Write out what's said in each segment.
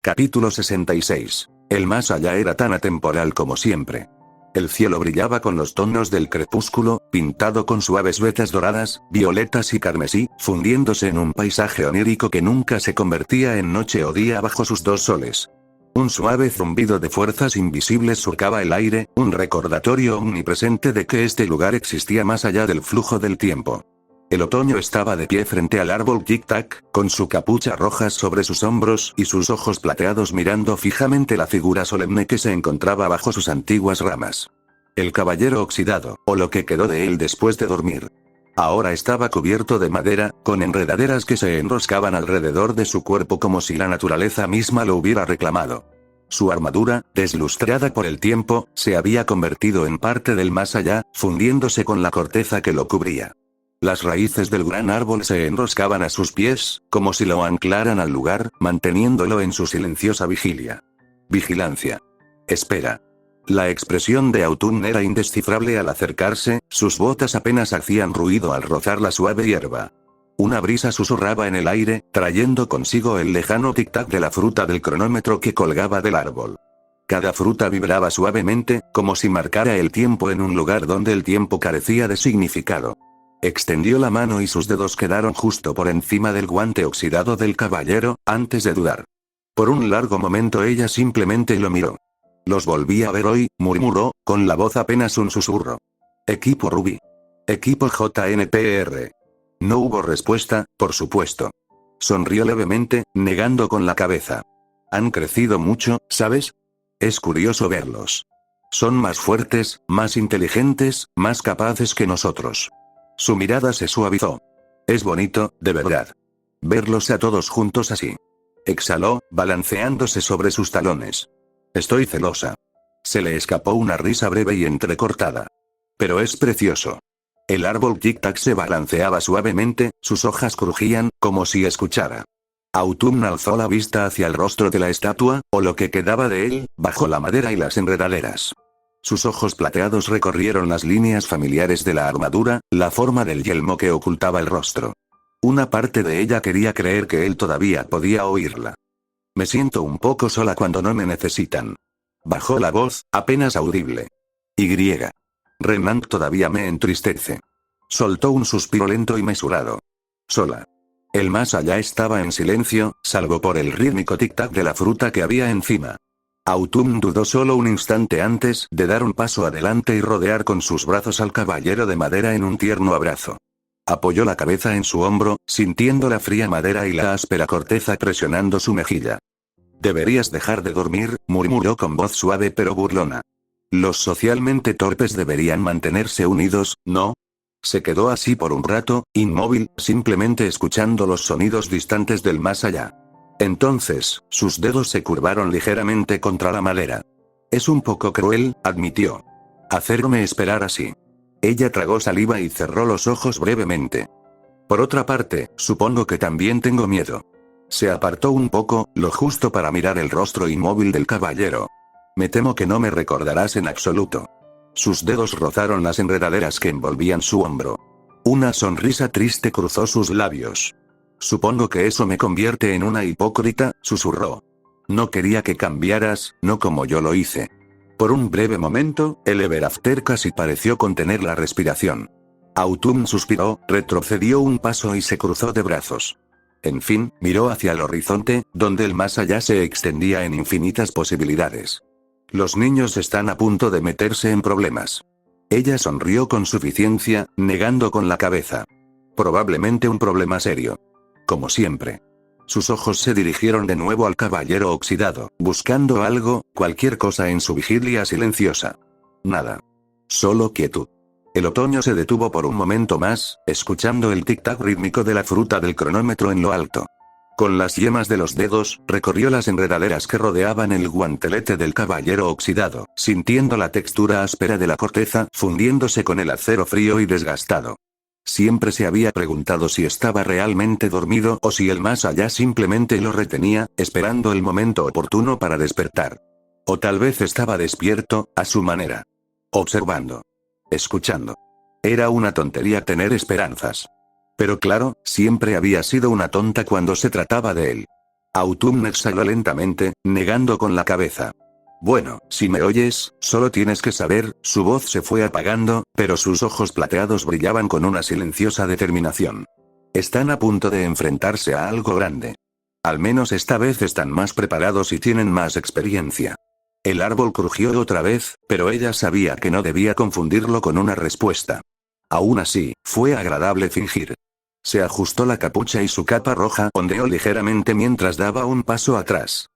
Capítulo 66. El más allá era tan atemporal como siempre. El cielo brillaba con los tonos del crepúsculo, pintado con suaves vetas doradas, violetas y carmesí, fundiéndose en un paisaje onírico que nunca se convertía en noche o día bajo sus dos soles. Un suave zumbido de fuerzas invisibles surcaba el aire, un recordatorio omnipresente de que este lugar existía más allá del flujo del tiempo. El otoño estaba de pie frente al árbol tic-tac, con su capucha roja sobre sus hombros y sus ojos plateados mirando fijamente la figura solemne que se encontraba bajo sus antiguas ramas. El caballero oxidado, o lo que quedó de él después de dormir. Ahora estaba cubierto de madera, con enredaderas que se enroscaban alrededor de su cuerpo como si la naturaleza misma lo hubiera reclamado. Su armadura, deslustrada por el tiempo, se había convertido en parte del más allá, fundiéndose con la corteza que lo cubría. Las raíces del gran árbol se enroscaban a sus pies, como si lo anclaran al lugar, manteniéndolo en su silenciosa vigilia. Vigilancia. Espera. La expresión de Autumn era indescifrable al acercarse, sus botas apenas hacían ruido al rozar la suave hierba. Una brisa susurraba en el aire, trayendo consigo el lejano tic-tac de la fruta del cronómetro que colgaba del árbol. Cada fruta vibraba suavemente, como si marcara el tiempo en un lugar donde el tiempo carecía de significado. Extendió la mano y sus dedos quedaron justo por encima del guante oxidado del caballero, antes de dudar. Por un largo momento ella simplemente lo miró. Los volví a ver hoy, murmuró, con la voz apenas un susurro. Equipo Ruby. Equipo JNPR. No hubo respuesta, por supuesto. Sonrió levemente, negando con la cabeza. Han crecido mucho, ¿sabes? Es curioso verlos. Son más fuertes, más inteligentes, más capaces que nosotros. Su mirada se suavizó. Es bonito, de verdad. Verlos a todos juntos así. Exhaló, balanceándose sobre sus talones. Estoy celosa. Se le escapó una risa breve y entrecortada. Pero es precioso. El árbol tic-tac se balanceaba suavemente, sus hojas crujían, como si escuchara. Autumn alzó la vista hacia el rostro de la estatua, o lo que quedaba de él, bajo la madera y las enredaderas. Sus ojos plateados recorrieron las líneas familiares de la armadura, la forma del yelmo que ocultaba el rostro. Una parte de ella quería creer que él todavía podía oírla. Me siento un poco sola cuando no me necesitan. Bajó la voz, apenas audible. Y. Renan todavía me entristece. Soltó un suspiro lento y mesurado. Sola. El más allá estaba en silencio, salvo por el rítmico tic-tac de la fruta que había encima. Autumn dudó solo un instante antes de dar un paso adelante y rodear con sus brazos al caballero de madera en un tierno abrazo. Apoyó la cabeza en su hombro, sintiendo la fría madera y la áspera corteza presionando su mejilla. Deberías dejar de dormir, murmuró con voz suave pero burlona. Los socialmente torpes deberían mantenerse unidos, ¿no? Se quedó así por un rato, inmóvil, simplemente escuchando los sonidos distantes del más allá. Entonces, sus dedos se curvaron ligeramente contra la madera. Es un poco cruel, admitió. Hacerme esperar así. Ella tragó saliva y cerró los ojos brevemente. Por otra parte, supongo que también tengo miedo. Se apartó un poco, lo justo para mirar el rostro inmóvil del caballero. Me temo que no me recordarás en absoluto. Sus dedos rozaron las enredaderas que envolvían su hombro. Una sonrisa triste cruzó sus labios. Supongo que eso me convierte en una hipócrita, susurró. No quería que cambiaras, no como yo lo hice. Por un breve momento, el Ever After casi pareció contener la respiración. Autumn suspiró, retrocedió un paso y se cruzó de brazos. En fin, miró hacia el horizonte, donde el más allá se extendía en infinitas posibilidades. Los niños están a punto de meterse en problemas. Ella sonrió con suficiencia, negando con la cabeza. Probablemente un problema serio. Como siempre. Sus ojos se dirigieron de nuevo al caballero oxidado, buscando algo, cualquier cosa en su vigilia silenciosa. Nada. Solo quietud. El otoño se detuvo por un momento más, escuchando el tic-tac rítmico de la fruta del cronómetro en lo alto. Con las yemas de los dedos, recorrió las enredaderas que rodeaban el guantelete del caballero oxidado, sintiendo la textura áspera de la corteza, fundiéndose con el acero frío y desgastado. Siempre se había preguntado si estaba realmente dormido o si el más allá simplemente lo retenía, esperando el momento oportuno para despertar. O tal vez estaba despierto, a su manera. Observando. Escuchando. Era una tontería tener esperanzas. Pero claro, siempre había sido una tonta cuando se trataba de él. Autumn exhaló lentamente, negando con la cabeza. Bueno, si me oyes, solo tienes que saber, su voz se fue apagando, pero sus ojos plateados brillaban con una silenciosa determinación. Están a punto de enfrentarse a algo grande. Al menos esta vez están más preparados y tienen más experiencia. El árbol crujió otra vez, pero ella sabía que no debía confundirlo con una respuesta. Aún así, fue agradable fingir. Se ajustó la capucha y su capa roja ondeó ligeramente mientras daba un paso atrás.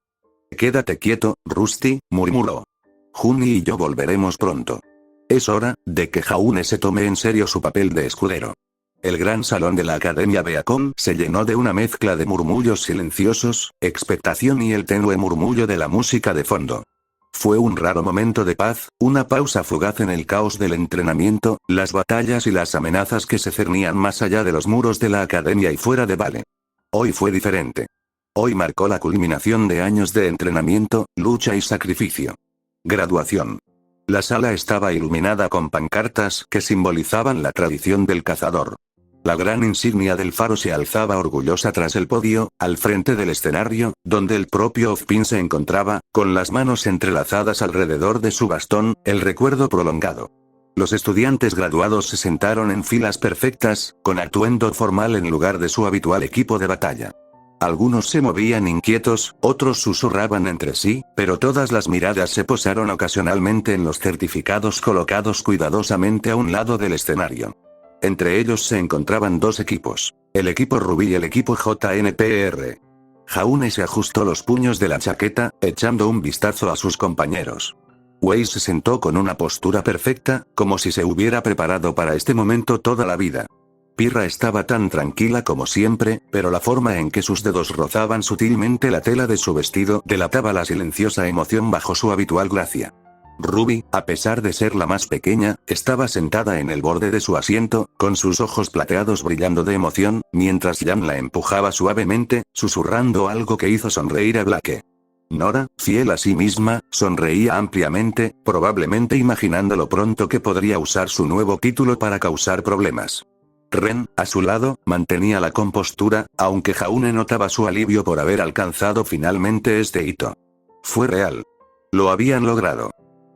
Quédate quieto, Rusty, murmuró. Juni y yo volveremos pronto. Es hora de que Jaune se tome en serio su papel de escudero. El gran salón de la Academia Beacon se llenó de una mezcla de murmullos silenciosos, expectación y el tenue murmullo de la música de fondo. Fue un raro momento de paz, una pausa fugaz en el caos del entrenamiento, las batallas y las amenazas que se cernían más allá de los muros de la academia y fuera de Vale. Hoy fue diferente. Hoy marcó la culminación de años de entrenamiento, lucha y sacrificio. Graduación. La sala estaba iluminada con pancartas que simbolizaban la tradición del cazador. La gran insignia del faro se alzaba orgullosa tras el podio, al frente del escenario, donde el propio Ozpin se encontraba, con las manos entrelazadas alrededor de su bastón, el recuerdo prolongado. Los estudiantes graduados se sentaron en filas perfectas, con atuendo formal en lugar de su habitual equipo de batalla. Algunos se movían inquietos, otros susurraban entre sí, pero todas las miradas se posaron ocasionalmente en los certificados colocados cuidadosamente a un lado del escenario. Entre ellos se encontraban dos equipos, el equipo Rubí y el equipo JNPR. Jaune se ajustó los puños de la chaqueta, echando un vistazo a sus compañeros. Wei se sentó con una postura perfecta, como si se hubiera preparado para este momento toda la vida. Pirra estaba tan tranquila como siempre, pero la forma en que sus dedos rozaban sutilmente la tela de su vestido delataba la silenciosa emoción bajo su habitual gracia. Ruby, a pesar de ser la más pequeña, estaba sentada en el borde de su asiento, con sus ojos plateados brillando de emoción, mientras Jan la empujaba suavemente, susurrando algo que hizo sonreír a Blake. Nora, fiel a sí misma, sonreía ampliamente, probablemente imaginando lo pronto que podría usar su nuevo título para causar problemas. Ren, a su lado, mantenía la compostura, aunque Jaune notaba su alivio por haber alcanzado finalmente este hito. Fue real. Lo habían logrado.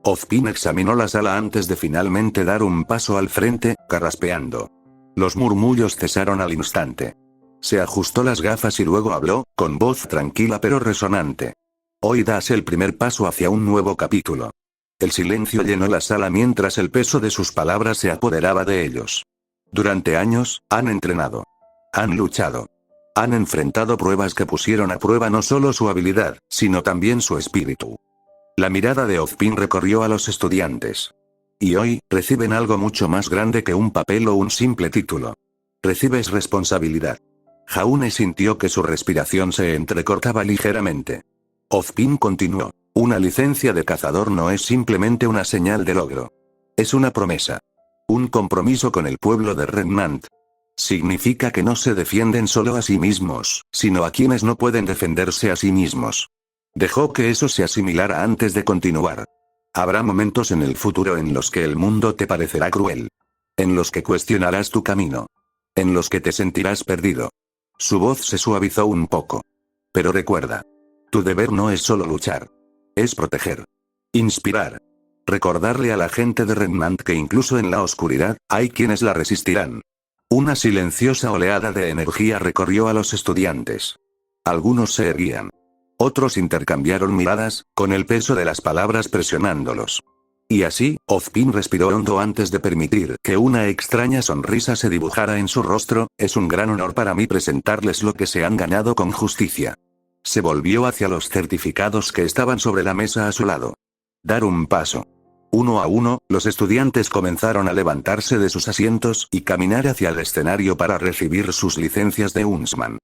Ozpin examinó la sala antes de finalmente dar un paso al frente, carraspeando. Los murmullos cesaron al instante. Se ajustó las gafas y luego habló, con voz tranquila pero resonante. Hoy das el primer paso hacia un nuevo capítulo. El silencio llenó la sala mientras el peso de sus palabras se apoderaba de ellos. Durante años, han entrenado. Han luchado. Han enfrentado pruebas que pusieron a prueba no solo su habilidad, sino también su espíritu. La mirada de Ozpin recorrió a los estudiantes. Y hoy, reciben algo mucho más grande que un papel o un simple título. Recibes responsabilidad. Jaune sintió que su respiración se entrecortaba ligeramente. Ozpin continuó. Una licencia de cazador no es simplemente una señal de logro. Es una promesa. Un compromiso con el pueblo de Remnant. Significa que no se defienden solo a sí mismos, sino a quienes no pueden defenderse a sí mismos. Dejó que eso se asimilara antes de continuar. Habrá momentos en el futuro en los que el mundo te parecerá cruel. En los que cuestionarás tu camino. En los que te sentirás perdido. Su voz se suavizó un poco. Pero recuerda. Tu deber no es solo luchar. Es proteger. Inspirar. Recordarle a la gente de Remnant que incluso en la oscuridad, hay quienes la resistirán. Una silenciosa oleada de energía recorrió a los estudiantes. Algunos se erguían. Otros intercambiaron miradas, con el peso de las palabras presionándolos. Y así, Ozpin respiró hondo antes de permitir que una extraña sonrisa se dibujara en su rostro. Es un gran honor para mí presentarles lo que se han ganado con justicia. Se volvió hacia los certificados que estaban sobre la mesa a su lado. Dar un paso. Uno a uno, los estudiantes comenzaron a levantarse de sus asientos y caminar hacia el escenario para recibir sus licencias de Huntsman.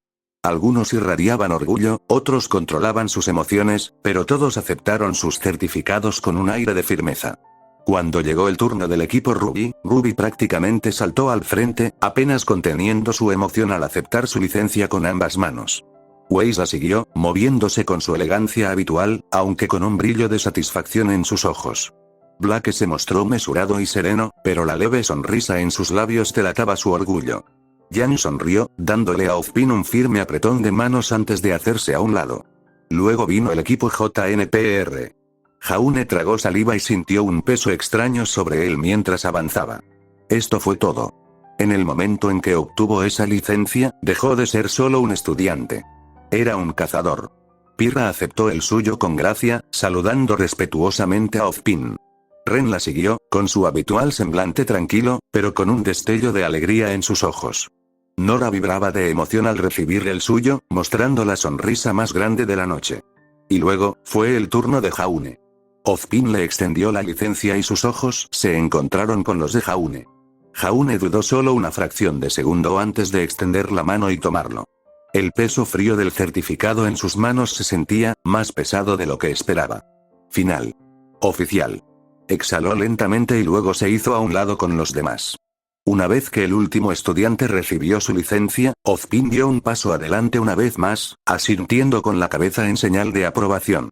Algunos irradiaban orgullo, otros controlaban sus emociones, pero todos aceptaron sus certificados con un aire de firmeza. Cuando llegó el turno del equipo Ruby, Ruby prácticamente saltó al frente, apenas conteniendo su emoción al aceptar su licencia con ambas manos. Weiss la siguió, moviéndose con su elegancia habitual, aunque con un brillo de satisfacción en sus ojos. Blake se mostró mesurado y sereno, pero la leve sonrisa en sus labios delataba su orgullo. Yang sonrió, dándole a Ozpin un firme apretón de manos antes de hacerse a un lado. Luego vino el equipo JNPR. Jaune tragó saliva y sintió un peso extraño sobre él mientras avanzaba. Esto fue todo. En el momento en que obtuvo esa licencia, dejó de ser solo un estudiante. Era un cazador. Pirra aceptó el suyo con gracia, saludando respetuosamente a Ozpin. Ren la siguió, con su habitual semblante tranquilo, pero con un destello de alegría en sus ojos. Nora vibraba de emoción al recibir el suyo, mostrando la sonrisa más grande de la noche. Y luego, fue el turno de Jaune. Ozpin le extendió la licencia y sus ojos se encontraron con los de Jaune. Jaune dudó solo una fracción de segundo antes de extender la mano y tomarlo. El peso frío del certificado en sus manos se sentía más pesado de lo que esperaba. Final. Oficial. Exhaló lentamente y luego se hizo a un lado con los demás. Una vez que el último estudiante recibió su licencia, Ozpin dio un paso adelante una vez más, asintiendo con la cabeza en señal de aprobación.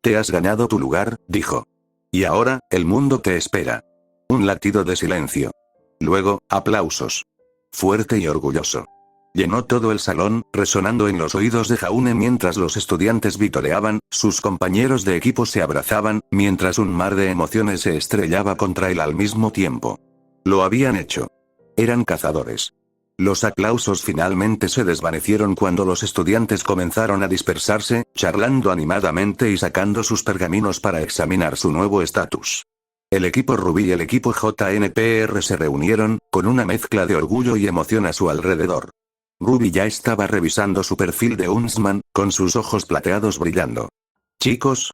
Te has ganado tu lugar, dijo. Y ahora, el mundo te espera. Un latido de silencio. Luego, aplausos. Fuerte y orgulloso. Llenó todo el salón, resonando en los oídos de Jaune mientras los estudiantes vitoreaban, sus compañeros de equipo se abrazaban, mientras un mar de emociones se estrellaba contra él al mismo tiempo. Lo habían hecho. Eran cazadores. Los aplausos finalmente se desvanecieron cuando los estudiantes comenzaron a dispersarse, charlando animadamente y sacando sus pergaminos para examinar su nuevo estatus. El equipo Ruby y el equipo JNPR se reunieron, con una mezcla de orgullo y emoción a su alrededor. Ruby ya estaba revisando su perfil de Huntsman, con sus ojos plateados brillando. Chicos,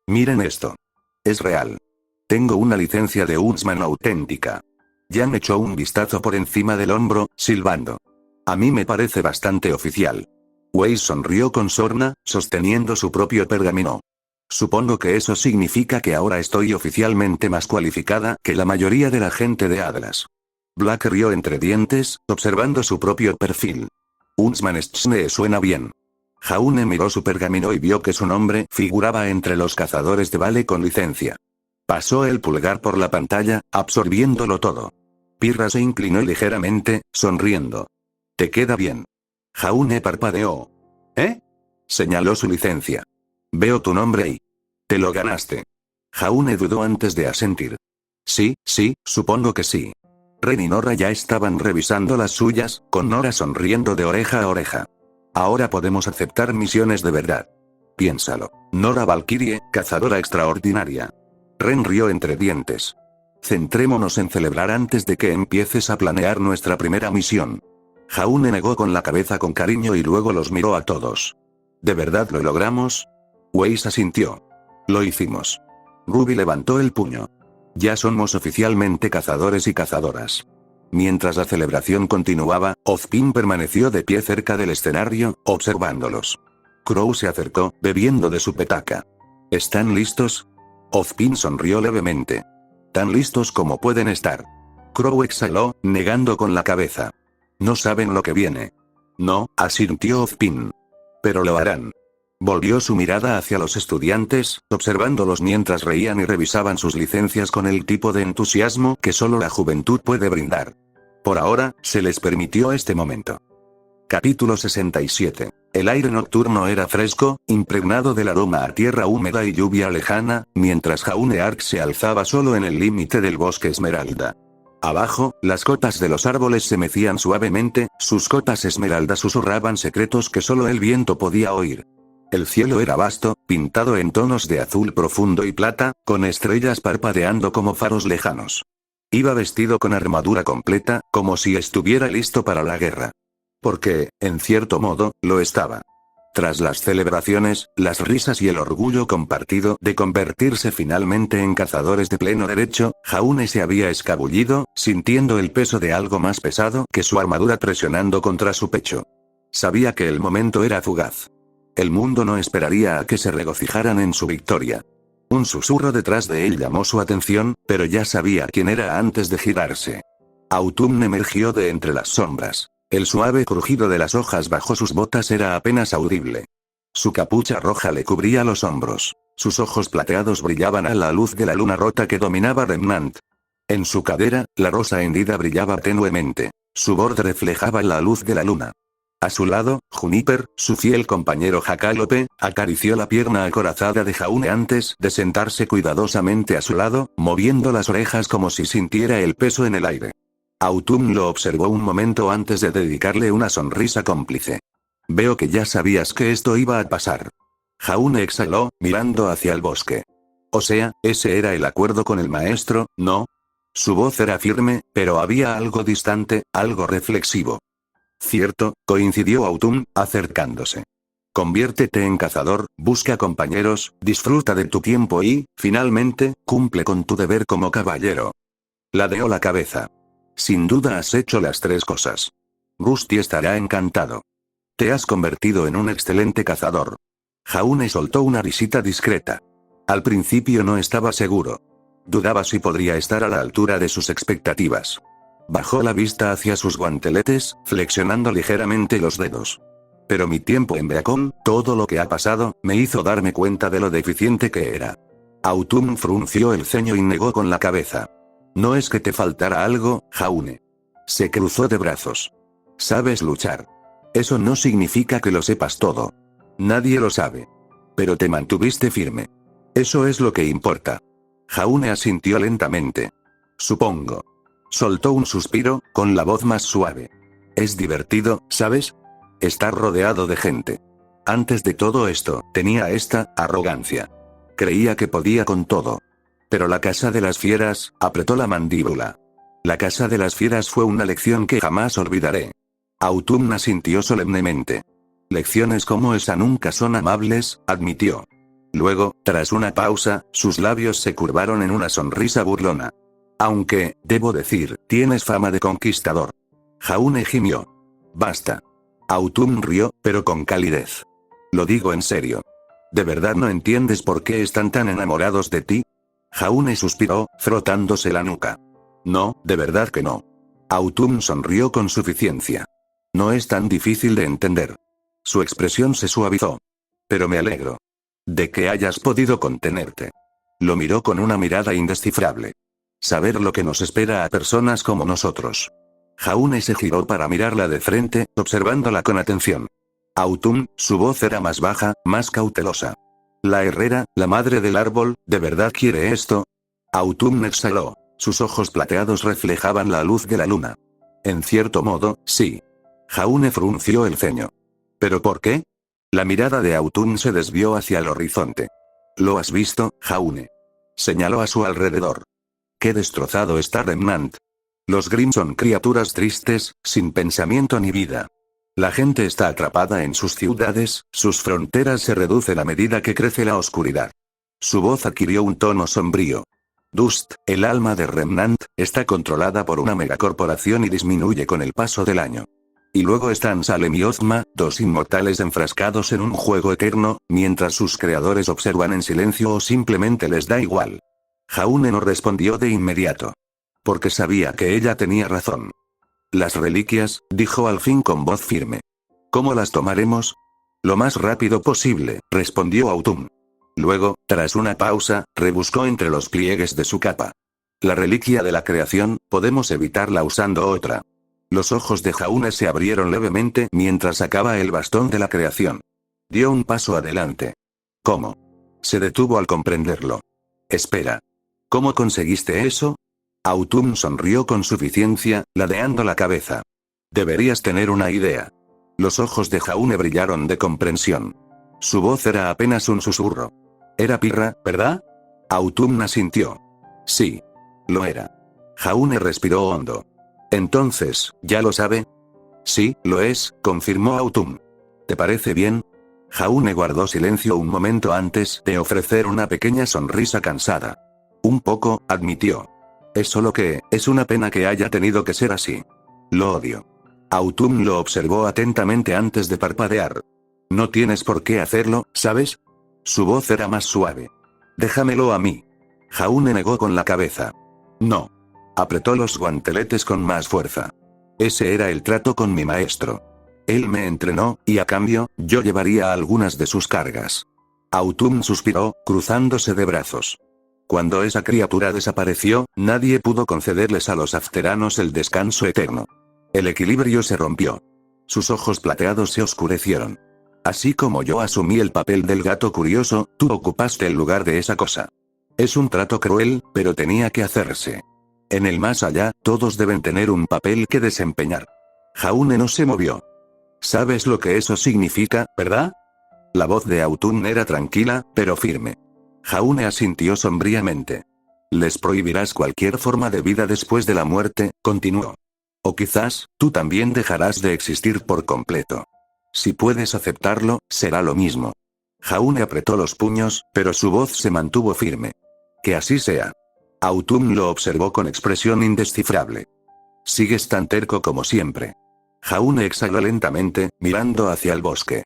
miren esto. Es real. Tengo una licencia de Huntsman auténtica. Jan echó un vistazo por encima del hombro, silbando. A mí me parece bastante oficial. Wei sonrió con sorna, sosteniendo su propio pergamino. Supongo que eso significa que ahora estoy oficialmente más cualificada que la mayoría de la gente de Atlas. Black rió entre dientes, observando su propio perfil. Huntsman Schne suena bien. Jaune miró su pergamino y vio que su nombre figuraba entre los cazadores de Vale con licencia. Pasó el pulgar por la pantalla, absorbiéndolo todo. Pirra se inclinó ligeramente, sonriendo. Te queda bien. Jaune parpadeó. ¿Eh? Señaló su licencia. Veo tu nombre y... Te lo ganaste. Jaune dudó antes de asentir. Sí, supongo que sí. Ren y Nora ya estaban revisando las suyas, con Nora sonriendo de oreja a oreja. Ahora podemos aceptar misiones de verdad. Piénsalo. Nora Valkyrie, cazadora extraordinaria. Ren rió entre dientes. Centrémonos en celebrar antes de que empieces a planear nuestra primera misión. Jaune negó con la cabeza con cariño y luego los miró a todos. ¿De verdad lo logramos? Weiss asintió. Lo hicimos. Ruby levantó el puño. Ya somos oficialmente cazadores y cazadoras. Mientras la celebración continuaba, Ozpin permaneció de pie cerca del escenario, observándolos. Crow se acercó, bebiendo de su petaca. ¿Están listos? Ozpin sonrió levemente. Tan listos como pueden estar. Crow exhaló, negando con la cabeza. No saben lo que viene. No, asintió Ozpin. Pero lo harán. Volvió su mirada hacia los estudiantes, observándolos mientras reían y revisaban sus licencias con el tipo de entusiasmo que solo la juventud puede brindar. Por ahora, se les permitió este momento. Capítulo 67. El aire nocturno era fresco, impregnado del aroma a tierra húmeda y lluvia lejana, mientras Jaune Arc se alzaba solo en el límite del bosque esmeralda. Abajo, las cotas de los árboles se mecían suavemente, sus cotas esmeralda susurraban secretos que solo el viento podía oír. El cielo era vasto, pintado en tonos de azul profundo y plata, con estrellas parpadeando como faros lejanos. Iba vestido con armadura completa, como si estuviera listo para la guerra. Porque, en cierto modo, lo estaba. Tras las celebraciones, las risas y el orgullo compartido de convertirse finalmente en cazadores de pleno derecho, Jaune se había escabullido, sintiendo el peso de algo más pesado que su armadura presionando contra su pecho. Sabía que el momento era fugaz. El mundo no esperaría a que se regocijaran en su victoria. Un susurro detrás de él llamó su atención, pero ya sabía quién era antes de girarse. Autumn emergió de entre las sombras. El suave crujido de las hojas bajo sus botas era apenas audible. Su capucha roja le cubría los hombros. Sus ojos plateados brillaban a la luz de la luna rota que dominaba Remnant. En su cadera, la rosa hendida brillaba tenuemente. Su borde reflejaba la luz de la luna. A su lado, Juniper, su fiel compañero Jacalope, acarició la pierna acorazada de Jaune antes de sentarse cuidadosamente a su lado, moviendo las orejas como si sintiera el peso en el aire. Autumn lo observó un momento antes de dedicarle una sonrisa cómplice. Veo que ya sabías que esto iba a pasar. Jaune exhaló, mirando hacia el bosque. O sea, ese era el acuerdo con el maestro, ¿no? Su voz era firme, pero había algo distante, algo reflexivo. Cierto, coincidió Autumn, acercándose. Conviértete en cazador, busca compañeros, disfruta de tu tiempo y, finalmente, cumple con tu deber como caballero. Ladeó la cabeza. Sin duda has hecho las tres cosas. Rusty estará encantado. Te has convertido en un excelente cazador. Jaune soltó una risita discreta. Al principio no estaba seguro. Dudaba si podría estar a la altura de sus expectativas. Bajó la vista hacia sus guanteletes, flexionando ligeramente los dedos. Pero mi tiempo en Beacon, todo lo que ha pasado, me hizo darme cuenta de lo deficiente que era. Autumn frunció el ceño y negó con la cabeza. No es que te faltara algo, Jaune. Se cruzó de brazos. Sabes luchar. Eso no significa que lo sepas todo. Nadie lo sabe. Pero te mantuviste firme. Eso es lo que importa. Jaune asintió lentamente. Supongo. Soltó un suspiro, con la voz más suave. Es divertido, ¿sabes? Estar rodeado de gente. Antes de todo esto, tenía esta arrogancia. Creía que podía con todo. Pero la casa de las fieras, apretó la mandíbula. La casa de las fieras fue una lección que jamás olvidaré. Autumn asintió solemnemente. Lecciones como esa nunca son amables, admitió. Luego, tras una pausa, sus labios se curvaron en una sonrisa burlona. Aunque, debo decir, tienes fama de conquistador. Jaune gimió. Basta. Autumn rió, pero con calidez. Lo digo en serio. ¿De verdad no entiendes por qué están tan enamorados de ti? Jaune suspiró, frotándose la nuca. No, de verdad que no. Autumn sonrió con suficiencia. No es tan difícil de entender. Su expresión se suavizó. Pero me alegro. De que hayas podido contenerte. Lo miró con una mirada indescifrable. Saber lo que nos espera a personas como nosotros. Jaune se giró para mirarla de frente, observándola con atención. Autumn, su voz era más baja, más cautelosa. La herrera, la madre del árbol, ¿de verdad quiere esto? Autumn exhaló. Sus ojos plateados reflejaban la luz de la luna. En cierto modo, sí. Jaune frunció el ceño. ¿Pero por qué? La mirada de Autumn se desvió hacia el horizonte. ¿Lo has visto, Jaune? Señaló a su alrededor. Qué destrozado está Remnant. Los Grimm son criaturas tristes, sin pensamiento ni vida. La gente está atrapada en sus ciudades, sus fronteras se reducen a medida que crece la oscuridad. Su voz adquirió un tono sombrío. Dust, el alma de Remnant, está controlada por una megacorporación y disminuye con el paso del año. Y luego están Salem y Ozma, dos inmortales enfrascados en un juego eterno, mientras sus creadores observan en silencio o simplemente les da igual. Jaune no respondió de inmediato. Porque sabía que ella tenía razón. Las reliquias, dijo al fin con voz firme. ¿Cómo las tomaremos? Lo más rápido posible, respondió Autumn. Luego, tras una pausa, rebuscó entre los pliegues de su capa. La reliquia de la creación, podemos evitarla usando otra. Los ojos de Jaune se abrieron levemente mientras sacaba el bastón de la creación. Dio un paso adelante. ¿Cómo? Se detuvo al comprenderlo. Espera. ¿Cómo conseguiste eso? Autumn sonrió con suficiencia, ladeando la cabeza. Deberías tener una idea. Los ojos de Jaune brillaron de comprensión. Su voz era apenas un susurro. Era Pirra, ¿verdad? Autumn asintió. Sí. Lo era. Jaune respiró hondo. Entonces, ¿ya lo sabe? Sí, lo es, confirmó Autumn. ¿Te parece bien? Jaune guardó silencio un momento antes de ofrecer una pequeña sonrisa cansada. Un poco, admitió. Es solo que, es una pena que haya tenido que ser así. Lo odio. Autumn lo observó atentamente antes de parpadear. No tienes por qué hacerlo, ¿sabes? Su voz era más suave. Déjamelo a mí. Jaune negó con la cabeza. No. Apretó los guanteletes con más fuerza. Ese era el trato con mi maestro. Él me entrenó, y a cambio, yo llevaría algunas de sus cargas. Autumn suspiró, cruzándose de brazos. Cuando esa criatura desapareció, nadie pudo concederles a los afteranos el descanso eterno. El equilibrio se rompió. Sus ojos plateados se oscurecieron. Así como yo asumí el papel del gato curioso, tú ocupaste el lugar de esa cosa. Es un trato cruel, pero tenía que hacerse. En el más allá, todos deben tener un papel que desempeñar. Jaune no se movió. ¿Sabes lo que eso significa, verdad? La voz de Autun era tranquila, pero firme. Jaune asintió sombríamente. Les prohibirás cualquier forma de vida después de la muerte, continuó. O quizás, tú también dejarás de existir por completo. Si puedes aceptarlo, será lo mismo. Jaune apretó los puños, pero su voz se mantuvo firme. Que así sea. Autun lo observó con expresión indescifrable. Sigues tan terco como siempre. Jaune exhaló lentamente, mirando hacia el bosque.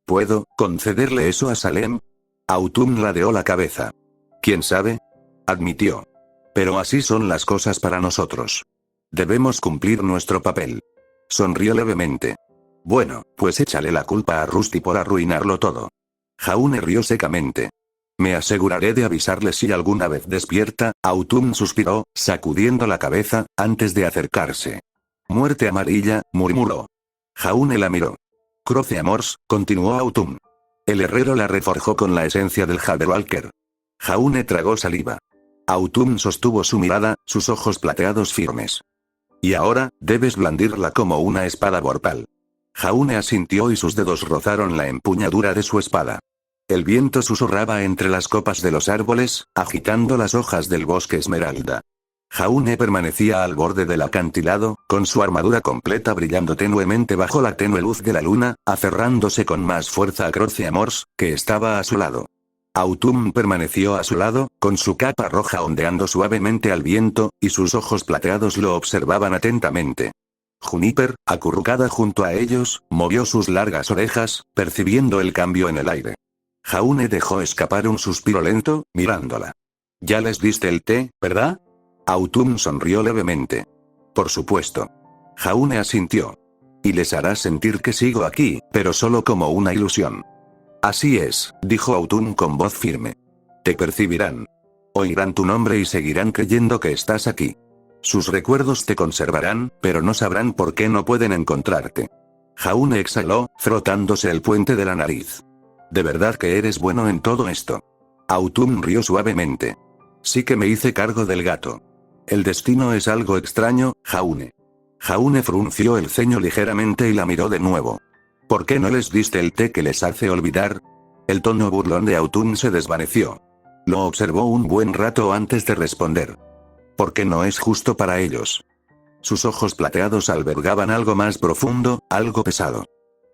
¿Puedo concederle eso a Salem? Autun ladeó la cabeza. ¿Quién sabe? Admitió. Pero así son las cosas para nosotros. Debemos cumplir nuestro papel. Sonrió levemente. Bueno, pues échale la culpa a Rusty por arruinarlo todo. Jaune rió secamente. Me aseguraré de avisarle si alguna vez despierta. Autun suspiró, sacudiendo la cabeza, antes de acercarse. Muerte amarilla, murmuró. Jaune la miró. Croce Amors, continuó Autun. El herrero la reforjó con la esencia del Jabberwalker. Jaune tragó saliva. Autun sostuvo su mirada, sus ojos plateados firmes. Y ahora, debes blandirla como una espada vorpal. Jaune asintió y sus dedos rozaron la empuñadura de su espada. El viento susurraba entre las copas de los árboles, agitando las hojas del bosque esmeralda. Jaune permanecía al borde del acantilado, con su armadura completa brillando tenuemente bajo la tenue luz de la luna, aferrándose con más fuerza a Croce Amors, que estaba a su lado. Autun permaneció a su lado, con su capa roja ondeando suavemente al viento, y sus ojos plateados lo observaban atentamente. Juniper, acurrucada junto a ellos, movió sus largas orejas, percibiendo el cambio en el aire. Jaune dejó escapar un suspiro lento, mirándola. Ya les diste el té, ¿verdad? Autun sonrió levemente. Por supuesto. Jaune asintió. Y les harás sentir que sigo aquí, pero solo como una ilusión. Así es, dijo Autun con voz firme. Te percibirán. Oirán tu nombre y seguirán creyendo que estás aquí. Sus recuerdos te conservarán, pero no sabrán por qué no pueden encontrarte. Jaune exhaló, frotándose el puente de la nariz. ¿De verdad que eres bueno en todo esto? Autun rió suavemente. Sí que me hice cargo del gato. El destino es algo extraño, Jaune. Jaune frunció el ceño ligeramente y la miró de nuevo. ¿Por qué no les diste el té que les hace olvidar? El tono burlón de Autun se desvaneció. Lo observó un buen rato antes de responder. Porque no es justo para ellos. Sus ojos plateados albergaban algo más profundo, algo pesado.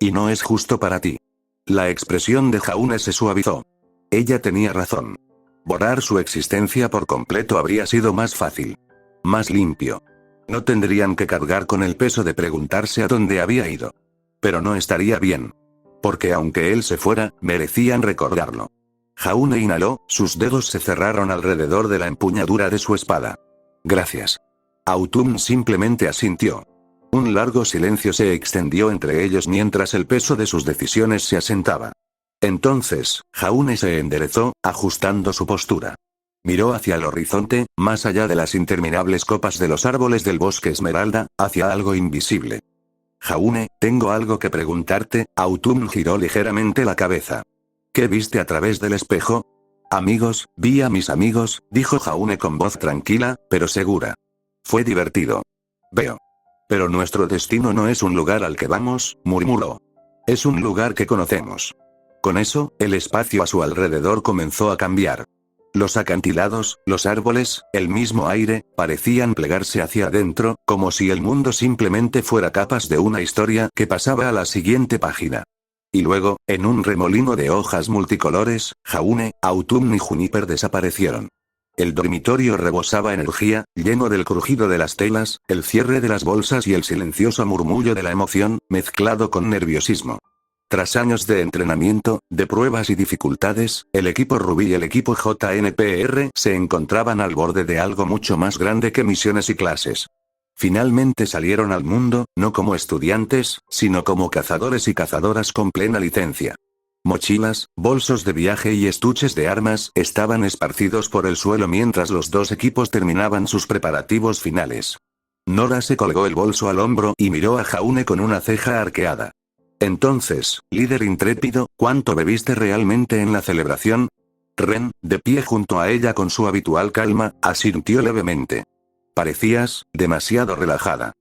Y no es justo para ti. La expresión de Jaune se suavizó. Ella tenía razón. Borrar su existencia por completo habría sido más fácil. Más limpio. No tendrían que cargar con el peso de preguntarse a dónde había ido. Pero no estaría bien. Porque aunque él se fuera, merecían recordarlo. Jaune inhaló, sus dedos se cerraron alrededor de la empuñadura de su espada. Gracias. Autun simplemente asintió. Un largo silencio se extendió entre ellos mientras el peso de sus decisiones se asentaba. Entonces, Jaune se enderezó, ajustando su postura. Miró hacia el horizonte, más allá de las interminables copas de los árboles del bosque esmeralda, hacia algo invisible. Jaune, tengo algo que preguntarte. Autun giró ligeramente la cabeza. ¿Qué viste a través del espejo? Amigos, vi a mis amigos, dijo Jaune con voz tranquila, pero segura. Fue divertido. Veo. Pero nuestro destino no es un lugar al que vamos, murmuró. Es un lugar que conocemos. Con eso, el espacio a su alrededor comenzó a cambiar. Los acantilados, los árboles, el mismo aire, parecían plegarse hacia adentro, como si el mundo simplemente fuera capas de una historia que pasaba a la siguiente página. Y luego, en un remolino de hojas multicolores, Jaune, Autun y Juniper desaparecieron. El dormitorio rebosaba energía, lleno del crujido de las telas, el cierre de las bolsas y el silencioso murmullo de la emoción, mezclado con nerviosismo. Tras años de entrenamiento, de pruebas y dificultades, el equipo Rubí y el equipo JNPR se encontraban al borde de algo mucho más grande que misiones y clases. Finalmente salieron al mundo, no como estudiantes, sino como cazadores y cazadoras con plena licencia. Mochilas, bolsos de viaje y estuches de armas estaban esparcidos por el suelo mientras los dos equipos terminaban sus preparativos finales. Nora se colgó el bolso al hombro y miró a Jaune con una ceja arqueada. Entonces, líder intrépido, ¿cuánto bebiste realmente en la celebración? Ren, de pie junto a ella con su habitual calma, asintió levemente. Parecías demasiado relajada.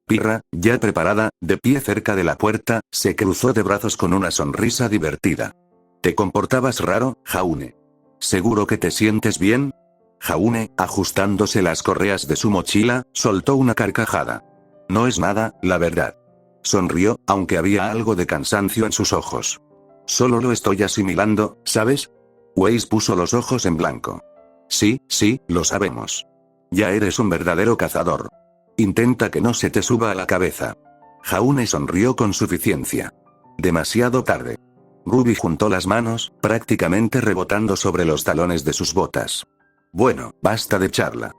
Pirra, ya preparada, de pie cerca de la puerta, se cruzó de brazos con una sonrisa divertida. ¿Te comportabas raro, Jaune? ¿Seguro que te sientes bien? Jaune, ajustándose las correas de su mochila, soltó una carcajada. No es nada, la verdad. Sonrió, aunque había algo de cansancio en sus ojos. Solo lo estoy asimilando, ¿sabes? Weiss puso los ojos en blanco. Sí, lo sabemos. Ya eres un verdadero cazador. Intenta que no se te suba a la cabeza. Jaune sonrió con suficiencia. Demasiado tarde. Ruby juntó las manos, prácticamente rebotando sobre los talones de sus botas. Bueno, basta de charla.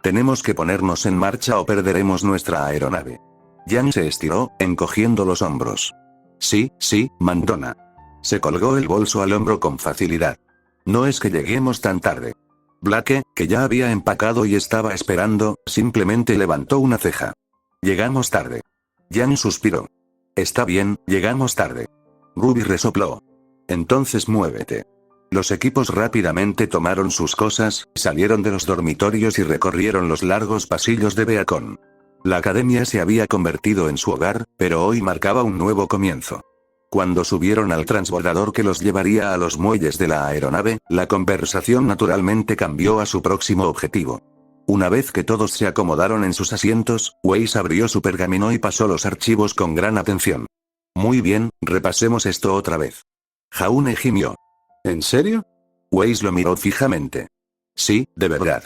Tenemos que ponernos en marcha o perderemos nuestra aeronave. Jan se estiró, encogiendo los hombros. Sí, mandona. Se colgó el bolso al hombro con facilidad. No es que lleguemos tan tarde. Blake, que ya había empacado y estaba esperando, simplemente levantó una ceja. Llegamos tarde. Jan suspiró. Está bien, llegamos tarde. Ruby resopló. Entonces muévete. Los equipos rápidamente tomaron sus cosas, salieron de los dormitorios y recorrieron los largos pasillos de Beacon. La academia se había convertido en su hogar, pero hoy marcaba un nuevo comienzo. Cuando subieron al transbordador que los llevaría a los muelles de la aeronave, la conversación naturalmente cambió a su próximo objetivo. Una vez que todos se acomodaron en sus asientos, Weiss abrió su pergamino y pasó los archivos con gran atención. Muy bien, repasemos esto otra vez. Jaune gimió. ¿En serio? Weiss lo miró fijamente. Sí, de verdad.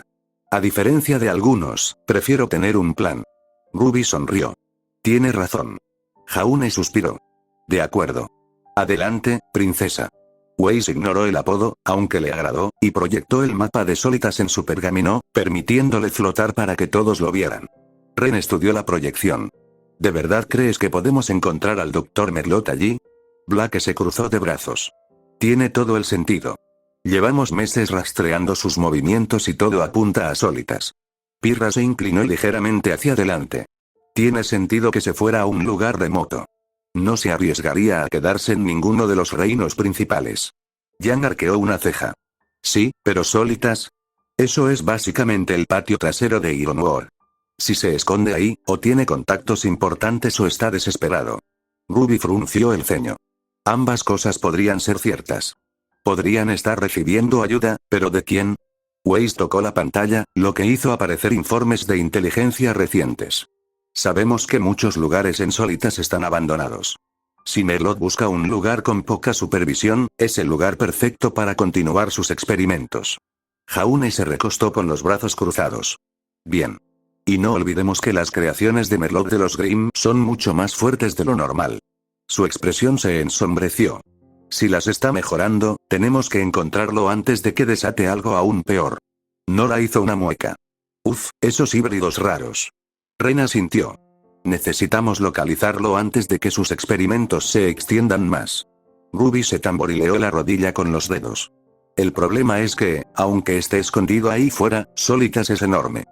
A diferencia de algunos, prefiero tener un plan. Ruby sonrió. Tiene razón. Jaune suspiró. De acuerdo. Adelante, princesa. Weiss ignoró el apodo, aunque le agradó, y proyectó el mapa de Solitas en su pergamino, permitiéndole flotar para que todos lo vieran. Ren estudió la proyección. ¿De verdad crees que podemos encontrar al Dr. Merlot allí? Blake se cruzó de brazos. Tiene todo el sentido. Llevamos meses rastreando sus movimientos y todo apunta a Solitas. Pirra se inclinó ligeramente hacia adelante. Tiene sentido que se fuera a un lugar remoto. No se arriesgaría a quedarse en ninguno de los reinos principales. Jan arqueó una ceja. Sí, pero Solitas. Eso es básicamente el patio trasero de Ironwood. Si se esconde ahí, o tiene contactos importantes o está desesperado. Ruby frunció el ceño. Ambas cosas podrían ser ciertas. Podrían estar recibiendo ayuda, pero ¿de quién? Weiss tocó la pantalla, lo que hizo aparecer informes de inteligencia recientes. Sabemos que muchos lugares en Solitas están abandonados. Si Merlot busca un lugar con poca supervisión, es el lugar perfecto para continuar sus experimentos. Jaune se recostó con los brazos cruzados. Bien. Y no olvidemos que las creaciones de Merlot de los Grimm son mucho más fuertes de lo normal. Su expresión se ensombreció. Si las está mejorando, tenemos que encontrarlo antes de que desate algo aún peor. Nora hizo una mueca. Uf, esos híbridos raros. Ren asintió. Necesitamos localizarlo antes de que sus experimentos se extiendan más. Ruby se tamborileó la rodilla con los dedos. El problema es que, aunque esté escondido ahí fuera, Solitas es enorme.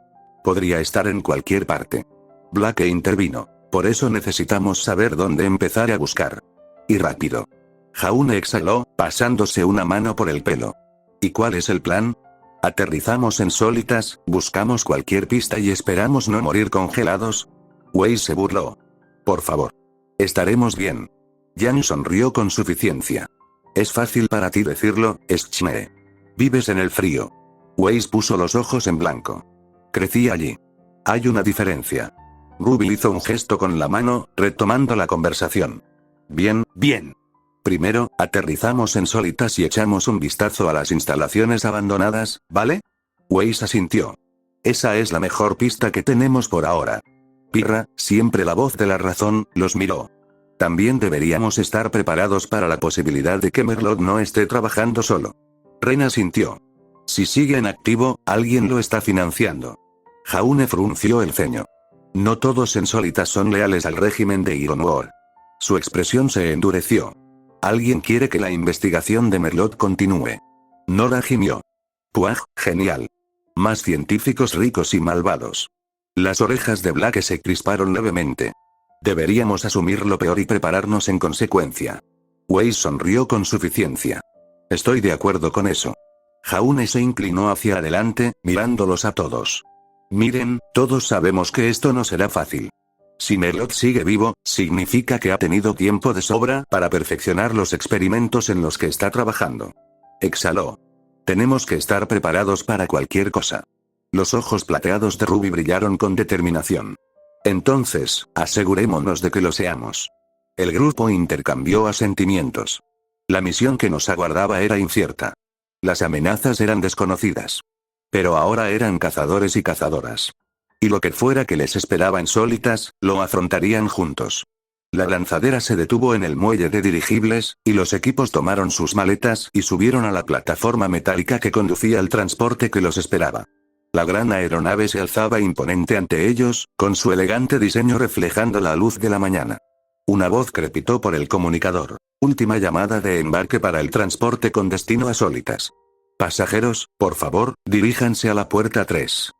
Podría estar en cualquier parte. Blake intervino. Por eso necesitamos saber dónde empezar a buscar. Y rápido. Jaune exhaló, pasándose una mano por el pelo. ¿Y cuál es el plan? Aterrizamos en Solitas, buscamos cualquier pista y esperamos no morir congelados. Weiss se burló. Por favor. Estaremos bien. Jan sonrió con suficiencia. Es fácil para ti decirlo, Schme. Vives en el frío. Weiss puso los ojos en blanco. Crecí allí. Hay una diferencia. Ruby hizo un gesto con la mano, retomando la conversación. Bien. Primero, aterrizamos en Solitas y echamos un vistazo a las instalaciones abandonadas, ¿vale? Weiss asintió. Esa es la mejor pista que tenemos por ahora. Pirra, siempre la voz de la razón, los miró. También deberíamos estar preparados para la posibilidad de que Merlot no esté trabajando solo. Ren asintió. Si sigue en activo, alguien lo está financiando. Jaune frunció el ceño. No todos en Solitas son leales al régimen de Ironwood. Su expresión se endureció. Alguien quiere que la investigación de Merlot continúe. Nora gimió. Puaj, genial. Más científicos ricos y malvados. Las orejas de Blake se crisparon levemente. Deberíamos asumir lo peor y prepararnos en consecuencia. Wei sonrió con suficiencia. Estoy de acuerdo con eso. Jaune se inclinó hacia adelante, mirándolos a todos. Miren, todos sabemos que esto no será fácil. Si Melot sigue vivo, significa que ha tenido tiempo de sobra para perfeccionar los experimentos en los que está trabajando. Exhaló. Tenemos que estar preparados para cualquier cosa. Los ojos plateados de Ruby brillaron con determinación. Entonces, asegurémonos de que lo seamos. El grupo intercambió asentimientos. La misión que nos aguardaba era incierta. Las amenazas eran desconocidas. Pero ahora eran cazadores y cazadoras. Y lo que fuera que les esperaba en Sólitas, lo afrontarían juntos. La lanzadera se detuvo en el muelle de dirigibles, y los equipos tomaron sus maletas y subieron a la plataforma metálica que conducía al transporte que los esperaba. La gran aeronave se alzaba imponente ante ellos, con su elegante diseño reflejando la luz de la mañana. Una voz crepitó por el comunicador. Última llamada de embarque para el transporte con destino a Sólitas. Pasajeros, por favor, diríjanse a la puerta 3.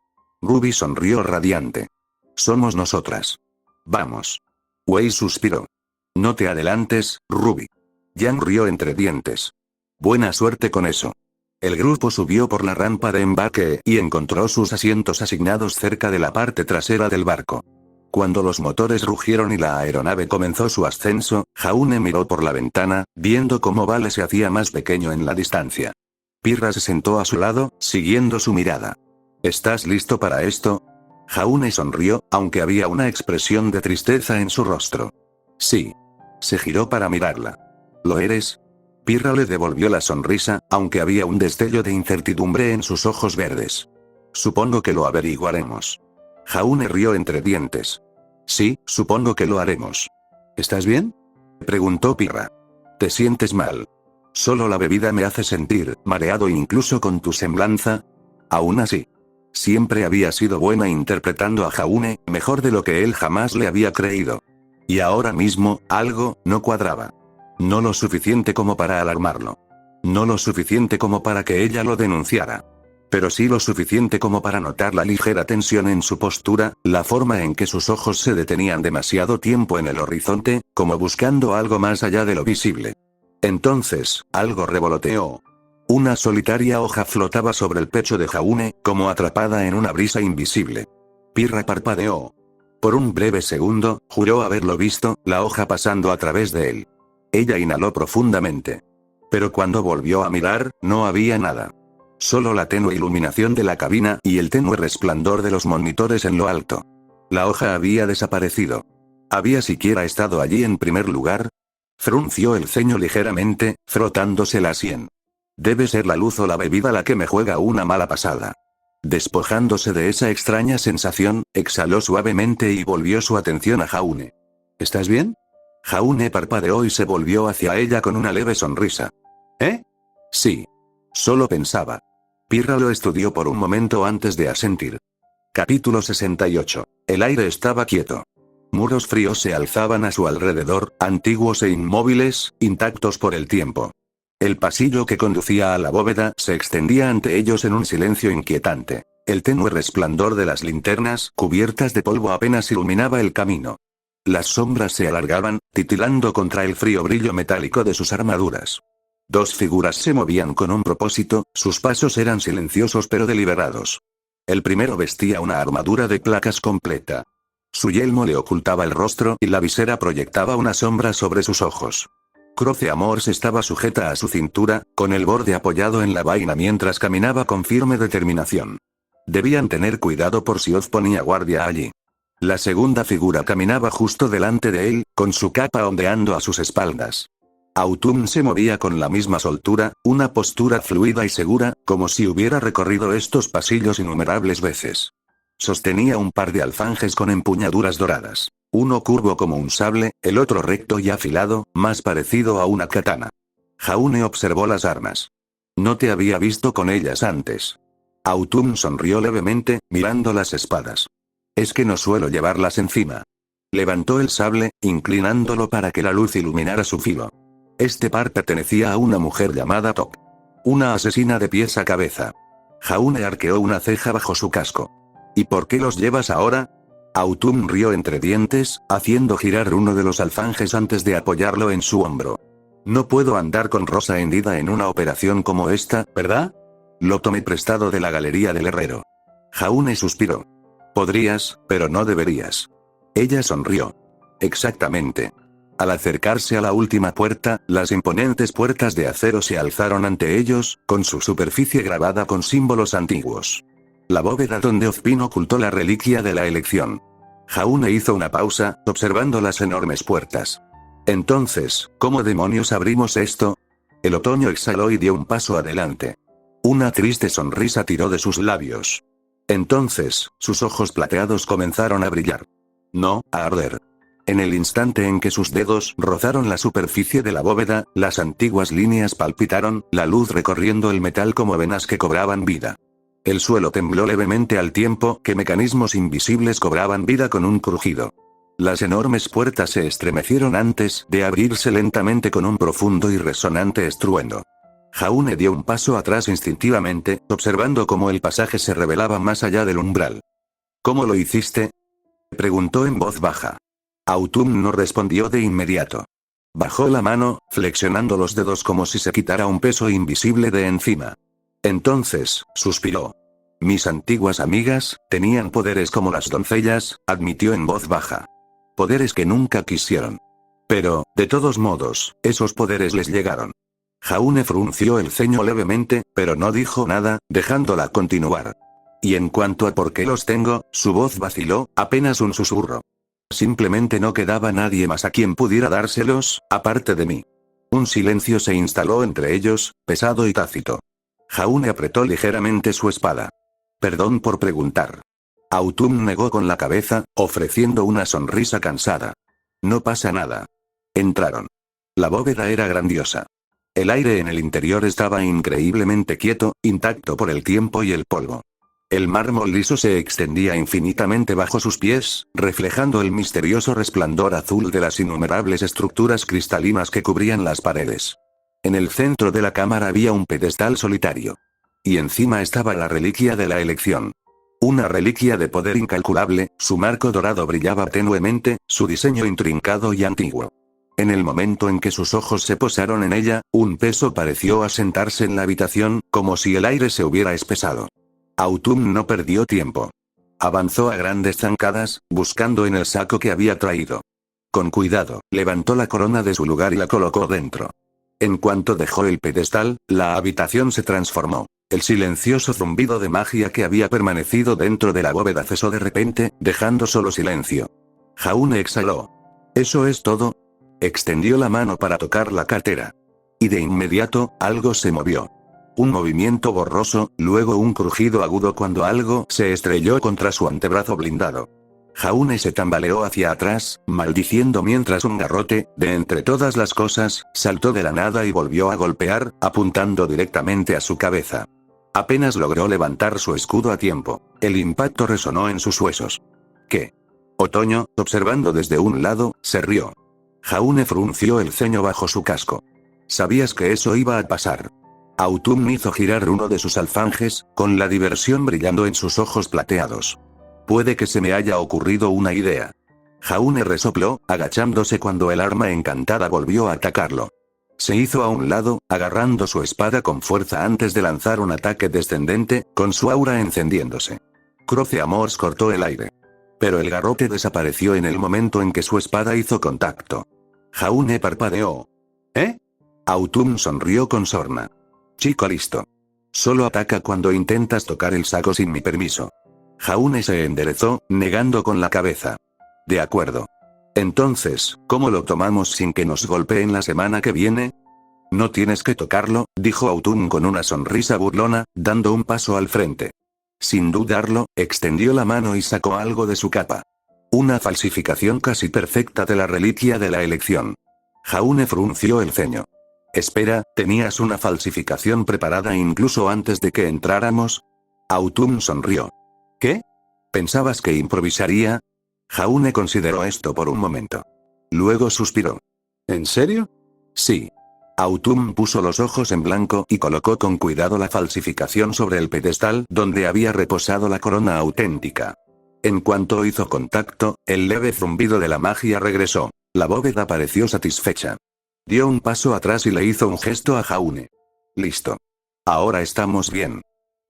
Ruby sonrió radiante. Somos nosotras. Vamos. Wei suspiró. No te adelantes, Ruby. Yang rió entre dientes. Buena suerte con eso. El grupo subió por la rampa de embarque y encontró sus asientos asignados cerca de la parte trasera del barco. Cuando los motores rugieron y la aeronave comenzó su ascenso, Jaune miró por la ventana, viendo cómo Vale se hacía más pequeño en la distancia. Pirra se sentó a su lado, siguiendo su mirada. ¿Estás listo para esto? Jaune sonrió, aunque había una expresión de tristeza en su rostro. Sí. Se giró para mirarla. ¿Lo eres? Pirra le devolvió la sonrisa, aunque había un destello de incertidumbre en sus ojos verdes. Supongo que lo averiguaremos. Jaune rió entre dientes. Sí, supongo que lo haremos. ¿Estás bien? Preguntó Pirra. ¿Te sientes mal? Solo la bebida me hace sentir mareado incluso con tu semblanza. Aún así. Siempre había sido buena interpretando a Jaune, mejor de lo que él jamás le había creído. Y ahora mismo, algo no cuadraba. No lo suficiente como para alarmarlo. No lo suficiente como para que ella lo denunciara. Pero sí lo suficiente como para notar la ligera tensión en su postura, la forma en que sus ojos se detenían demasiado tiempo en el horizonte, como buscando algo más allá de lo visible. Entonces, algo revoloteó. Una solitaria hoja flotaba sobre el pecho de Jaune, como atrapada en una brisa invisible. Pirra parpadeó. Por un breve segundo, juró haberlo visto, la hoja pasando a través de él. Ella inhaló profundamente. Pero cuando volvió a mirar, no había nada. Solo la tenue iluminación de la cabina y el tenue resplandor de los monitores en lo alto. La hoja había desaparecido. ¿Había siquiera estado allí en primer lugar? Frunció el ceño ligeramente, frotándose la sien. Debe ser la luz o la bebida la que me juega una mala pasada. Despojándose de esa extraña sensación, exhaló suavemente y volvió su atención a Jaune. ¿Estás bien? Jaune parpadeó y se volvió hacia ella con una leve sonrisa. ¿Eh? Sí. Solo pensaba. Pirra lo estudió por un momento antes de asentir. Capítulo 68. El aire estaba quieto. Muros fríos se alzaban a su alrededor, antiguos e inmóviles, intactos por el tiempo. El pasillo que conducía a la bóveda se extendía ante ellos en un silencio inquietante. El tenue resplandor de las linternas, cubiertas de polvo, apenas iluminaba el camino. Las sombras se alargaban, titilando contra el frío brillo metálico de sus armaduras. Dos figuras se movían con un propósito, sus pasos eran silenciosos pero deliberados. El primero vestía una armadura de placas completa. Su yelmo le ocultaba el rostro y la visera proyectaba una sombra sobre sus ojos. Croce Amors estaba sujeta a su cintura, con el borde apoyado en la vaina mientras caminaba con firme determinación. Debían tener cuidado por si Oz ponía guardia allí. La segunda figura caminaba justo delante de él, con su capa ondeando a sus espaldas. Autumn se movía con la misma soltura, una postura fluida y segura, como si hubiera recorrido estos pasillos innumerables veces. Sostenía un par de alfanjes con empuñaduras doradas. Uno curvo como un sable, el otro recto y afilado, más parecido a una katana. Jaune observó las armas. No te había visto con ellas antes. Autumn sonrió levemente, mirando las espadas. Es que no suelo llevarlas encima. Levantó el sable, inclinándolo para que la luz iluminara su filo. Este par pertenecía a una mujer llamada Tok. Una asesina de pies a cabeza. Jaune arqueó una ceja bajo su casco. ¿Y por qué los llevas ahora? Autumn rió entre dientes, haciendo girar uno de los alfanjes antes de apoyarlo en su hombro. No puedo andar con Rosa hendida en una operación como esta, ¿verdad? Lo tomé prestado de la galería del herrero. Jaune suspiró. Podrías, pero no deberías. Ella sonrió. Exactamente. Al acercarse a la última puerta, las imponentes puertas de acero se alzaron ante ellos, con su superficie grabada con símbolos antiguos. La bóveda donde Ozpin ocultó la reliquia de la elección. Jaune hizo una pausa, observando las enormes puertas. Entonces, ¿cómo demonios abrimos esto? El otoño exhaló y dio un paso adelante. Una triste sonrisa tiró de sus labios. Entonces, sus ojos plateados comenzaron a brillar. No, a arder. En el instante en que sus dedos rozaron la superficie de la bóveda, las antiguas líneas palpitaron, la luz recorriendo el metal como venas que cobraban vida. El suelo tembló levemente al tiempo que mecanismos invisibles cobraban vida con un crujido. Las enormes puertas se estremecieron antes de abrirse lentamente con un profundo y resonante estruendo. Jaune dio un paso atrás instintivamente, observando cómo el pasaje se revelaba más allá del umbral. ¿Cómo lo hiciste?, preguntó en voz baja. Autumn no respondió de inmediato. Bajó la mano, flexionando los dedos como si se quitara un peso invisible de encima. Entonces, suspiró. Mis antiguas amigas, tenían poderes como las doncellas, admitió en voz baja. Poderes que nunca quisieron. Pero, de todos modos, esos poderes les llegaron. Jaune frunció el ceño levemente, pero no dijo nada, dejándola continuar. Y en cuanto a por qué los tengo, su voz vaciló, apenas un susurro. Simplemente no quedaba nadie más a quien pudiera dárselos, aparte de mí. Un silencio se instaló entre ellos, pesado y tácito. Jaune apretó ligeramente su espada. Perdón por preguntar. Autumn negó con la cabeza, ofreciendo una sonrisa cansada. No pasa nada. Entraron. La bóveda era grandiosa. El aire en el interior estaba increíblemente quieto, intacto por el tiempo y el polvo. El mármol liso se extendía infinitamente bajo sus pies, reflejando el misterioso resplandor azul de las innumerables estructuras cristalinas que cubrían las paredes. En el centro de la cámara había un pedestal solitario. Y encima estaba la reliquia de la elección. Una reliquia de poder incalculable, su marco dorado brillaba tenuemente, su diseño intrincado y antiguo. En el momento en que sus ojos se posaron en ella, un peso pareció asentarse en la habitación, como si el aire se hubiera espesado. Autumn no perdió tiempo. Avanzó a grandes zancadas, buscando en el saco que había traído. Con cuidado, levantó la corona de su lugar y la colocó dentro. En cuanto dejó el pedestal, la habitación se transformó. El silencioso zumbido de magia que había permanecido dentro de la bóveda cesó de repente, dejando solo silencio. Jaune exhaló. ¿Eso es todo? Extendió la mano para tocar la cartera. Y de inmediato, algo se movió. Un movimiento borroso, luego un crujido agudo cuando algo se estrelló contra su antebrazo blindado. Jaune se tambaleó hacia atrás, maldiciendo mientras un garrote, de entre todas las cosas, saltó de la nada y volvió a golpear, apuntando directamente a su cabeza. Apenas logró levantar su escudo a tiempo. El impacto resonó en sus huesos. ¿Qué? Otoño, observando desde un lado, se rió. Jaune frunció el ceño bajo su casco. ¿Sabías que eso iba a pasar? Autumn hizo girar uno de sus alfanjes, con la diversión brillando en sus ojos plateados. Puede que se me haya ocurrido una idea. Jaune resopló, agachándose cuando el arma encantada volvió a atacarlo. Se hizo a un lado, agarrando su espada con fuerza antes de lanzar un ataque descendente, con su aura encendiéndose. Croce Amors cortó el aire. Pero el garrote desapareció en el momento en que su espada hizo contacto. Jaune parpadeó. ¿Eh? Autumn sonrió con sorna. Chico listo. Solo ataca cuando intentas tocar el saco sin mi permiso. Jaune se enderezó, negando con la cabeza. De acuerdo. Entonces, ¿cómo lo tomamos sin que nos golpeen la semana que viene? No tienes que tocarlo, dijo Autumn con una sonrisa burlona, dando un paso al frente. Sin dudarlo, extendió la mano y sacó algo de su capa. Una falsificación casi perfecta de la reliquia de la elección. Jaune frunció el ceño. Espera, ¿tenías una falsificación preparada incluso antes de que entráramos? Autumn sonrió. ¿Qué? ¿Pensabas que improvisaría? Jaune consideró esto por un momento. Luego suspiró. ¿En serio? Sí. Autumn puso los ojos en blanco y colocó con cuidado la falsificación sobre el pedestal donde había reposado la corona auténtica. En cuanto hizo contacto, el leve zumbido de la magia regresó. La bóveda pareció satisfecha. Dio un paso atrás y le hizo un gesto a Jaune. Listo. Ahora estamos bien.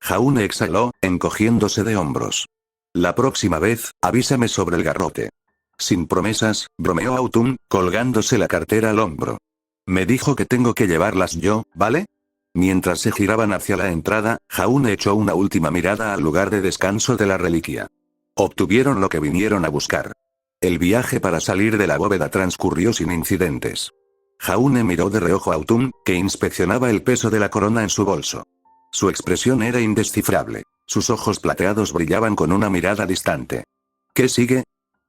Jaune exhaló, encogiéndose de hombros. La próxima vez, avísame sobre el garrote. Sin promesas, bromeó Autumn, colgándose la cartera al hombro. Me dijo que tengo que llevarlas yo, ¿vale? Mientras se giraban hacia la entrada, Jaune echó una última mirada al lugar de descanso de la reliquia. Obtuvieron lo que vinieron a buscar. El viaje para salir de la bóveda transcurrió sin incidentes. Jaune miró de reojo a Autumn, que inspeccionaba el peso de la corona en su bolso. Su expresión era indescifrable. Sus ojos plateados brillaban con una mirada distante. ¿Qué sigue?,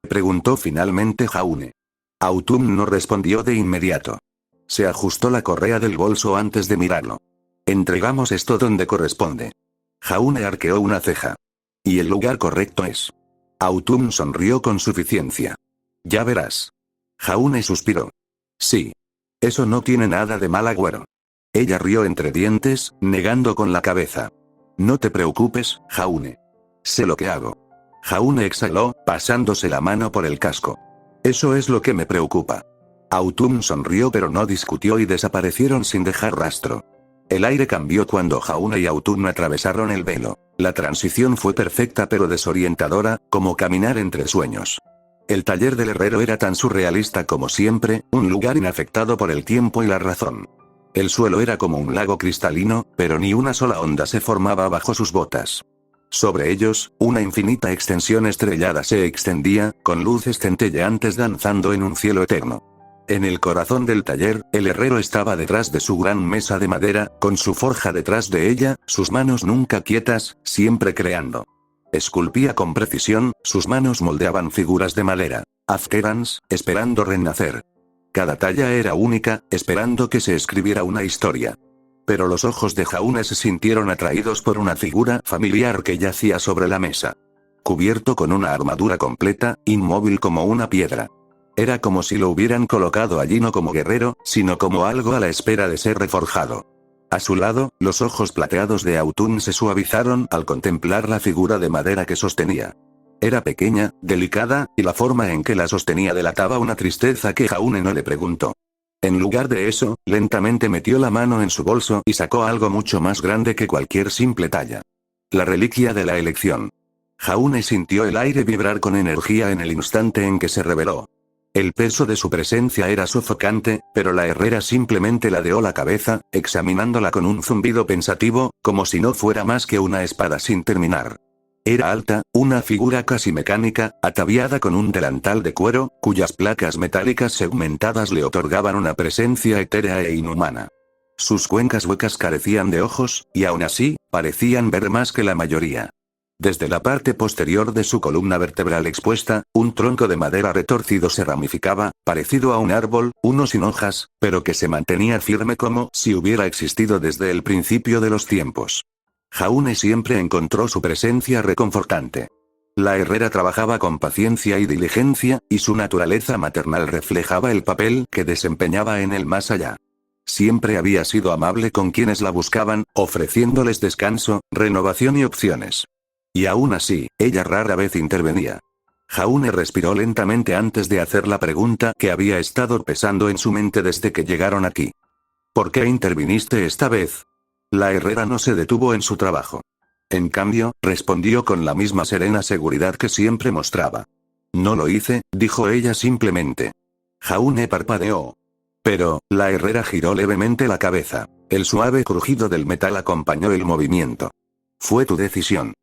preguntó finalmente Jaune. Autumn no respondió de inmediato. Se ajustó la correa del bolso antes de mirarlo. Entregamos esto donde corresponde. Jaune arqueó una ceja. Y el lugar correcto es. Autumn sonrió con suficiencia. Ya verás. Jaune suspiró. Sí. Eso no tiene nada de mal agüero. Ella rió entre dientes, negando con la cabeza. No te preocupes, Jaune. Sé lo que hago. Jaune exhaló, pasándose la mano por el casco. Eso es lo que me preocupa. Autumn sonrió pero no discutió y desaparecieron sin dejar rastro. El aire cambió cuando Jaune y Autumn atravesaron el velo. La transición fue perfecta pero desorientadora, como caminar entre sueños. El taller del herrero era tan surrealista como siempre, un lugar inafectado por el tiempo y la razón. El suelo era como un lago cristalino, pero ni una sola onda se formaba bajo sus botas. Sobre ellos, una infinita extensión estrellada se extendía, con luces centelleantes danzando en un cielo eterno. En el corazón del taller, el herrero estaba detrás de su gran mesa de madera, con su forja detrás de ella, sus manos nunca quietas, siempre creando. Esculpía con precisión, sus manos moldeaban figuras de madera. Afterans, esperando renacer. Cada talla era única, esperando que se escribiera una historia. Pero los ojos de Jaune se sintieron atraídos por una figura familiar que yacía sobre la mesa. Cubierto con una armadura completa, inmóvil como una piedra. Era como si lo hubieran colocado allí no como guerrero, sino como algo a la espera de ser reforjado. A su lado, los ojos plateados de Autumn se suavizaron al contemplar la figura de madera que sostenía. Era pequeña, delicada, y la forma en que la sostenía delataba una tristeza que Jaune no le preguntó. En lugar de eso, lentamente metió la mano en su bolso y sacó algo mucho más grande que cualquier simple talla. La reliquia de la elección. Jaune sintió el aire vibrar con energía en el instante en que se reveló. El peso de su presencia era sofocante, pero la herrera simplemente ladeó la cabeza, examinándola con un zumbido pensativo, como si no fuera más que una espada sin terminar. Era alta, una figura casi mecánica, ataviada con un delantal de cuero, cuyas placas metálicas segmentadas le otorgaban una presencia etérea e inhumana. Sus cuencas huecas carecían de ojos, y aún así, parecían ver más que la mayoría. Desde la parte posterior de su columna vertebral expuesta, un tronco de madera retorcido se ramificaba, parecido a un árbol, uno sin hojas, pero que se mantenía firme como si hubiera existido desde el principio de los tiempos. Jaune siempre encontró su presencia reconfortante. La herrera trabajaba con paciencia y diligencia, y su naturaleza maternal reflejaba el papel que desempeñaba en el más allá. Siempre había sido amable con quienes la buscaban, ofreciéndoles descanso, renovación y opciones. Y aún así, ella rara vez intervenía. Jaune respiró lentamente antes de hacer la pregunta que había estado pesando en su mente desde que llegaron aquí. ¿Por qué interviniste esta vez? La herrera no se detuvo en su trabajo. En cambio, respondió con la misma serena seguridad que siempre mostraba. No lo hice, dijo ella simplemente. Jaune parpadeó. Pero, la herrera giró levemente la cabeza. El suave crujido del metal acompañó el movimiento. Fue tu decisión.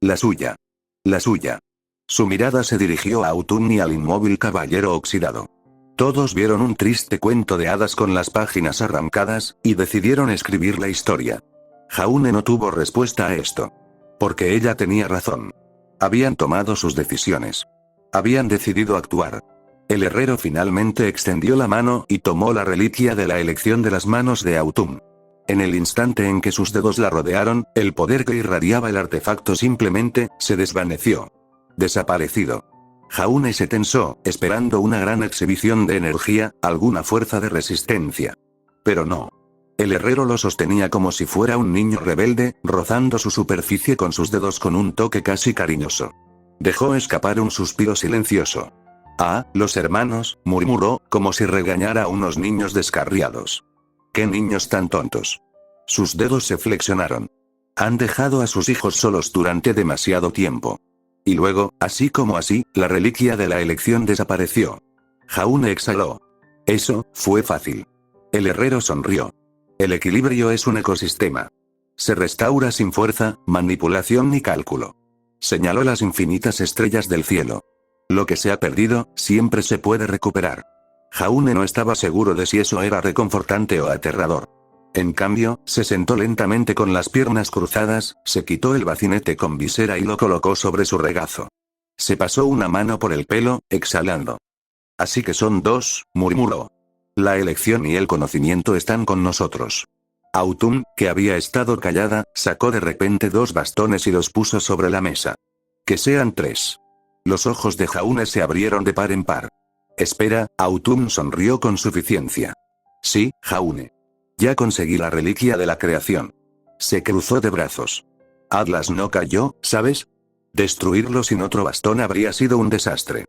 La suya. La suya. Su mirada se dirigió a Autumn y al inmóvil caballero oxidado. Todos vieron un triste cuento de hadas con las páginas arrancadas, y decidieron escribir la historia. Jaune no tuvo respuesta a esto. Porque ella tenía razón. Habían tomado sus decisiones. Habían decidido actuar. El herrero finalmente extendió la mano y tomó la reliquia de la elección de las manos de Autumn. En el instante en que sus dedos la rodearon, el poder que irradiaba el artefacto simplemente se desvaneció. Desaparecido. Jaune se tensó, esperando una gran exhibición de energía, alguna fuerza de resistencia. Pero no. El herrero lo sostenía como si fuera un niño rebelde, rozando su superficie con sus dedos con un toque casi cariñoso. Dejó escapar un suspiro silencioso. Ah, los hermanos, murmuró, como si regañara a unos niños descarriados. ¡Qué niños tan tontos! Sus dedos se flexionaron. Han dejado a sus hijos solos durante demasiado tiempo. Y luego, así como así, la reliquia de la elección desapareció. Jaune exhaló. Eso, fue fácil. El herrero sonrió. El equilibrio es un ecosistema. Se restaura sin fuerza, manipulación ni cálculo. Señaló las infinitas estrellas del cielo. Lo que se ha perdido, siempre se puede recuperar. Jaune no estaba seguro de si eso era reconfortante o aterrador. En cambio, se sentó lentamente con las piernas cruzadas, se quitó el bacinete con visera y lo colocó sobre su regazo. Se pasó una mano por el pelo, exhalando. Así que son dos, murmuró. La elección y el conocimiento están con nosotros. Autumn, que había estado callada, sacó de repente 2 bastones y los puso sobre la mesa. Que sean 3. Los ojos de Jaune se abrieron de par en par. Espera, Autumn sonrió con suficiencia. Sí, Jaune. Ya conseguí la reliquia de la creación. Se cruzó de brazos. Atlas no cayó, ¿sabes? Destruirlo sin otro bastón habría sido un desastre.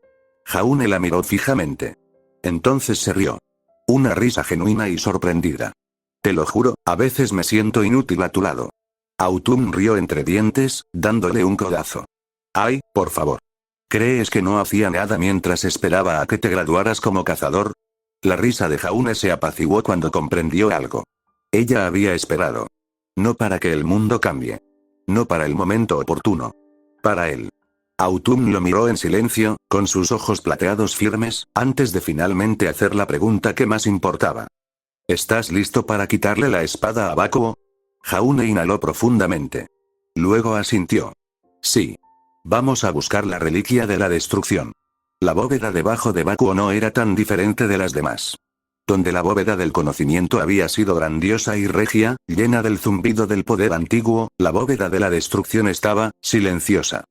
Jaune la miró fijamente. Entonces se rió. Una risa genuina y sorprendida. Te lo juro, a veces me siento inútil a tu lado. Autumn rió entre dientes, dándole un codazo. Ay, por favor. ¿Crees que no hacía nada mientras esperaba a que te graduaras como cazador? La risa de Jaune se apaciguó cuando comprendió algo. Ella había esperado. No para que el mundo cambie. No para el momento oportuno. Para él. Autumn lo miró en silencio, con sus ojos plateados firmes, antes de finalmente hacer la pregunta que más importaba. ¿Estás listo para quitarle la espada a Bakuo? Jaune inhaló profundamente. Luego asintió. Sí. Vamos a buscar la reliquia de la destrucción. La bóveda debajo de Bakuo no era tan diferente de las demás. Donde la bóveda del conocimiento había sido grandiosa y regia, llena del zumbido del poder antiguo, la bóveda de la destrucción estaba, silenciosa.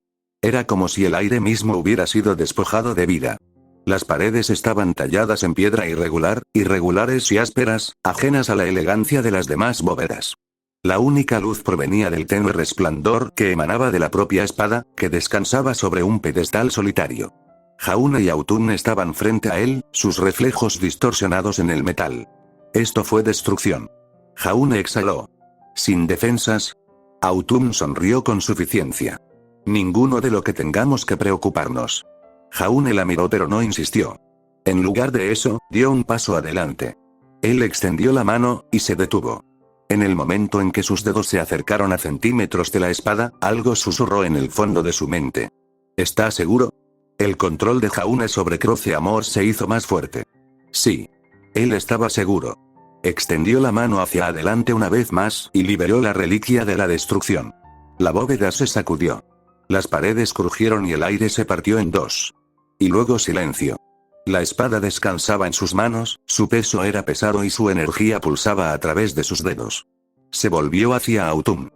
Era como si el aire mismo hubiera sido despojado de vida. Las paredes estaban talladas en piedra irregular, irregulares y ásperas, ajenas a la elegancia de las demás bóvedas. La única luz provenía del tenue resplandor que emanaba de la propia espada, que descansaba sobre un pedestal solitario. Jaune y Autumn estaban frente a él, sus reflejos distorsionados en el metal. Esto fue destrucción. Jaune exhaló. ¿Sin defensas? Autumn sonrió con suficiencia. Ninguno de lo que tengamos que preocuparnos. Jaune la miró pero no insistió. En lugar de eso, dio un paso adelante. Él extendió la mano, y se detuvo. En el momento en que sus dedos se acercaron a centímetros de la espada, algo susurró en el fondo de su mente. ¿Está seguro? El control de Jaune sobre Croce Amor se hizo más fuerte. Sí. Él estaba seguro. Extendió la mano hacia adelante una vez más, y liberó la reliquia de la destrucción. La bóveda se sacudió. Las paredes crujieron y el aire se partió en 2. Y luego silencio. La espada descansaba en sus manos, su peso era pesado y su energía pulsaba a través de sus dedos. Se volvió hacia Autumn.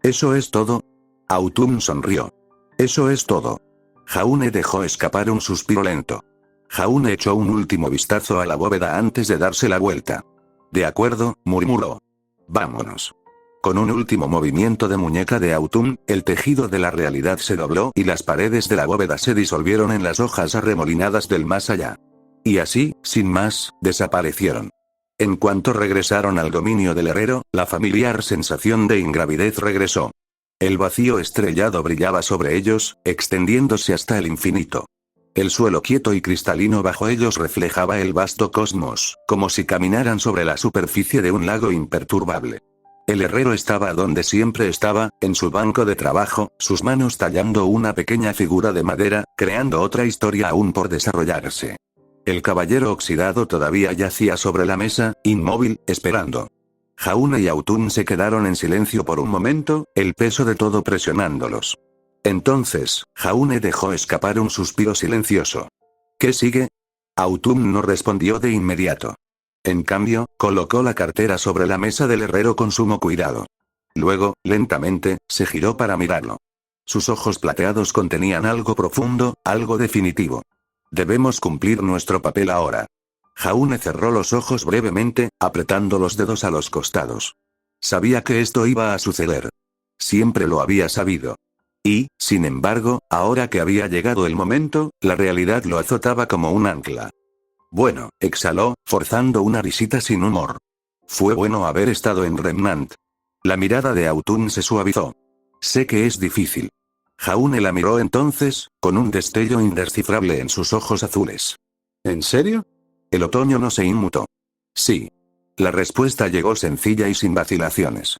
¿Eso es todo? Autumn sonrió. Eso es todo. Jaune dejó escapar un suspiro lento. Jaune echó un último vistazo a la bóveda antes de darse la vuelta. De acuerdo, murmuró. Vámonos. Con un último movimiento de muñeca de Autumn, el tejido de la realidad se dobló y las paredes de la bóveda se disolvieron en las hojas arremolinadas del más allá. Y así, sin más, desaparecieron. En cuanto regresaron al dominio del herrero, la familiar sensación de ingravidez regresó. El vacío estrellado brillaba sobre ellos, extendiéndose hasta el infinito. El suelo quieto y cristalino bajo ellos reflejaba el vasto cosmos, como si caminaran sobre la superficie de un lago imperturbable. El herrero estaba donde siempre estaba, en su banco de trabajo, sus manos tallando una pequeña figura de madera, creando otra historia aún por desarrollarse. El caballero oxidado todavía yacía sobre la mesa, inmóvil, esperando. Jaune y Autumn se quedaron en silencio por un momento, el peso de todo presionándolos. Entonces, Jaune dejó escapar un suspiro silencioso. ¿Qué sigue? Autumn no respondió de inmediato. En cambio, colocó la cartera sobre la mesa del herrero con sumo cuidado. Luego, lentamente, se giró para mirarlo. Sus ojos plateados contenían algo profundo, algo definitivo. Debemos cumplir nuestro papel ahora. Jaune cerró los ojos brevemente, apretando los dedos a los costados. Sabía que esto iba a suceder. Siempre lo había sabido. Y, sin embargo, ahora que había llegado el momento, la realidad lo azotaba como un ancla. Bueno, exhaló, forzando una risita sin humor. Fue bueno haber estado en Remnant. La mirada de Autumn se suavizó. Sé que es difícil. Jaune la miró entonces, con un destello indescifrable en sus ojos azules. ¿En serio? El otoño no se inmutó. Sí. La respuesta llegó sencilla y sin vacilaciones.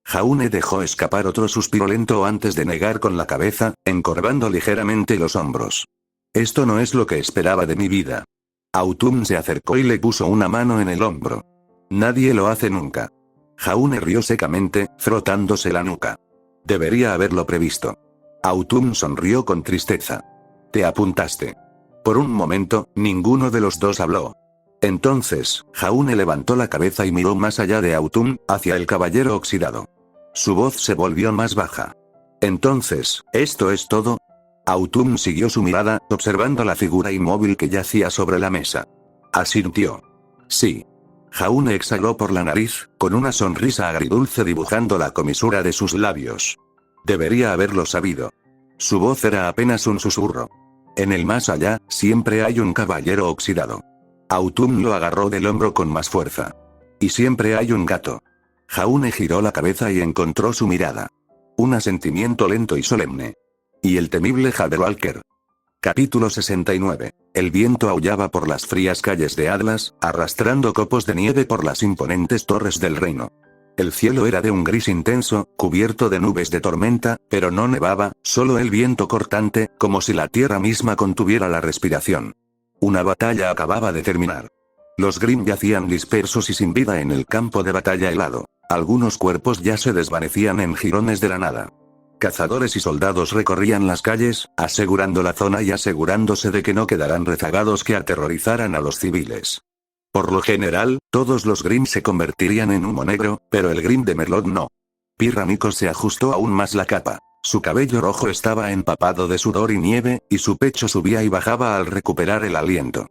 Jaune dejó escapar otro suspiro lento antes de negar con la cabeza, encorvando ligeramente los hombros. Esto no es lo que esperaba de mi vida. Autumn se acercó y le puso una mano en el hombro. Nadie lo hace nunca. Jaune rió secamente, frotándose la nuca. Debería haberlo previsto. Autumn sonrió con tristeza. Te apuntaste. Por un momento, ninguno de los dos habló. Entonces, Jaune levantó la cabeza y miró más allá de Autumn, hacia el caballero oxidado. Su voz se volvió más baja. Entonces, ¿esto es todo? Autumn siguió su mirada, observando la figura inmóvil que yacía sobre la mesa. Asintió. Sí. Jaune exhaló por la nariz, con una sonrisa agridulce dibujando la comisura de sus labios. Debería haberlo sabido. Su voz era apenas un susurro. En el más allá, siempre hay un caballero oxidado. Autumn lo agarró del hombro con más fuerza. Y siempre hay un gato. Jaune giró la cabeza y encontró su mirada. Un asentimiento lento y solemne. Y el temible Jadewalker. Capítulo 69. El viento aullaba por las frías calles de Atlas, arrastrando copos de nieve por las imponentes torres del reino. El cielo era de un gris intenso, cubierto de nubes de tormenta, pero no nevaba, solo el viento cortante, como si la tierra misma contuviera la respiración. Una batalla acababa de terminar. Los Grimm yacían dispersos y sin vida en el campo de batalla helado. Algunos cuerpos ya se desvanecían en jirones de la nada. Cazadores y soldados recorrían las calles, asegurando la zona y asegurándose de que no quedaran rezagados que aterrorizaran a los civiles. Por lo general, todos los Grimm se convertirían en humo negro, pero el Grimm de Merlot no. Pirra Nico se ajustó aún más la capa. Su cabello rojo estaba empapado de sudor y nieve, y su pecho subía y bajaba al recuperar el aliento.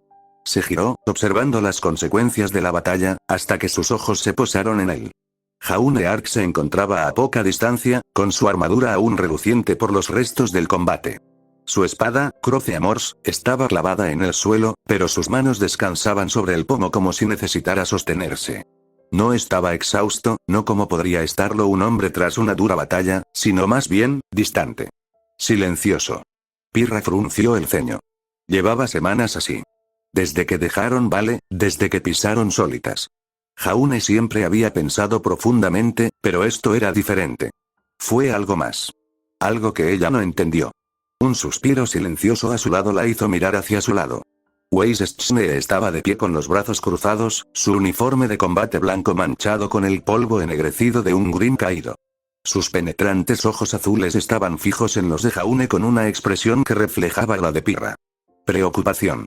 Se giró, observando las consecuencias de la batalla, hasta que sus ojos se posaron en él. Jaune Ark se encontraba a poca distancia, con su armadura aún reluciente por los restos del combate. Su espada, Croce Amors, estaba clavada en el suelo, pero sus manos descansaban sobre el pomo como si necesitara sostenerse. No estaba exhausto, no como podría estarlo un hombre tras una dura batalla, sino más bien, distante. Silencioso. Pirra frunció el ceño. Llevaba semanas así. Desde que dejaron Vale, desde que pisaron Solitas. Jaune siempre había pensado profundamente, pero esto era diferente. Fue algo más. Algo que ella no entendió. Un suspiro silencioso a su lado la hizo mirar hacia su lado. Weiss-Schne estaba de pie con los brazos cruzados, su uniforme de combate blanco manchado con el polvo ennegrecido de un Grimm caído. Sus penetrantes ojos azules estaban fijos en los de Jaune con una expresión que reflejaba la de Pirra. Preocupación.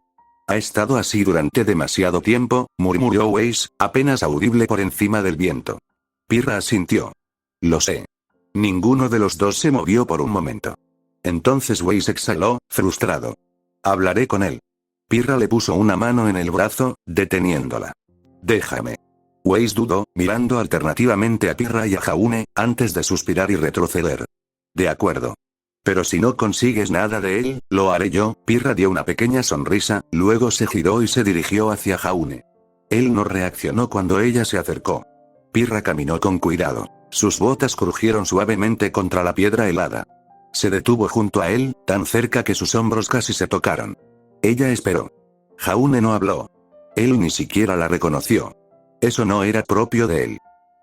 Ha estado así durante demasiado tiempo, murmuró Weiss, apenas audible por encima del viento. Pirra asintió. Lo sé. Ninguno de los dos se movió por un momento. Entonces Weiss exhaló, frustrado. Hablaré con él. Pirra le puso una mano en el brazo, deteniéndola. Déjame. Weiss dudó, mirando alternativamente a Pirra y a Jaune, antes de suspirar y retroceder. De acuerdo. Pero si no consigues nada de él, lo haré yo. Pirra dio una pequeña sonrisa, luego se giró y se dirigió hacia Jaune. Él no reaccionó cuando ella se acercó. Pirra caminó con cuidado. Sus botas crujieron suavemente contra la piedra helada. Se detuvo junto a él, tan cerca que sus hombros casi se tocaron. Ella esperó. Jaune no habló. Él ni siquiera la reconoció. Eso no era propio de él.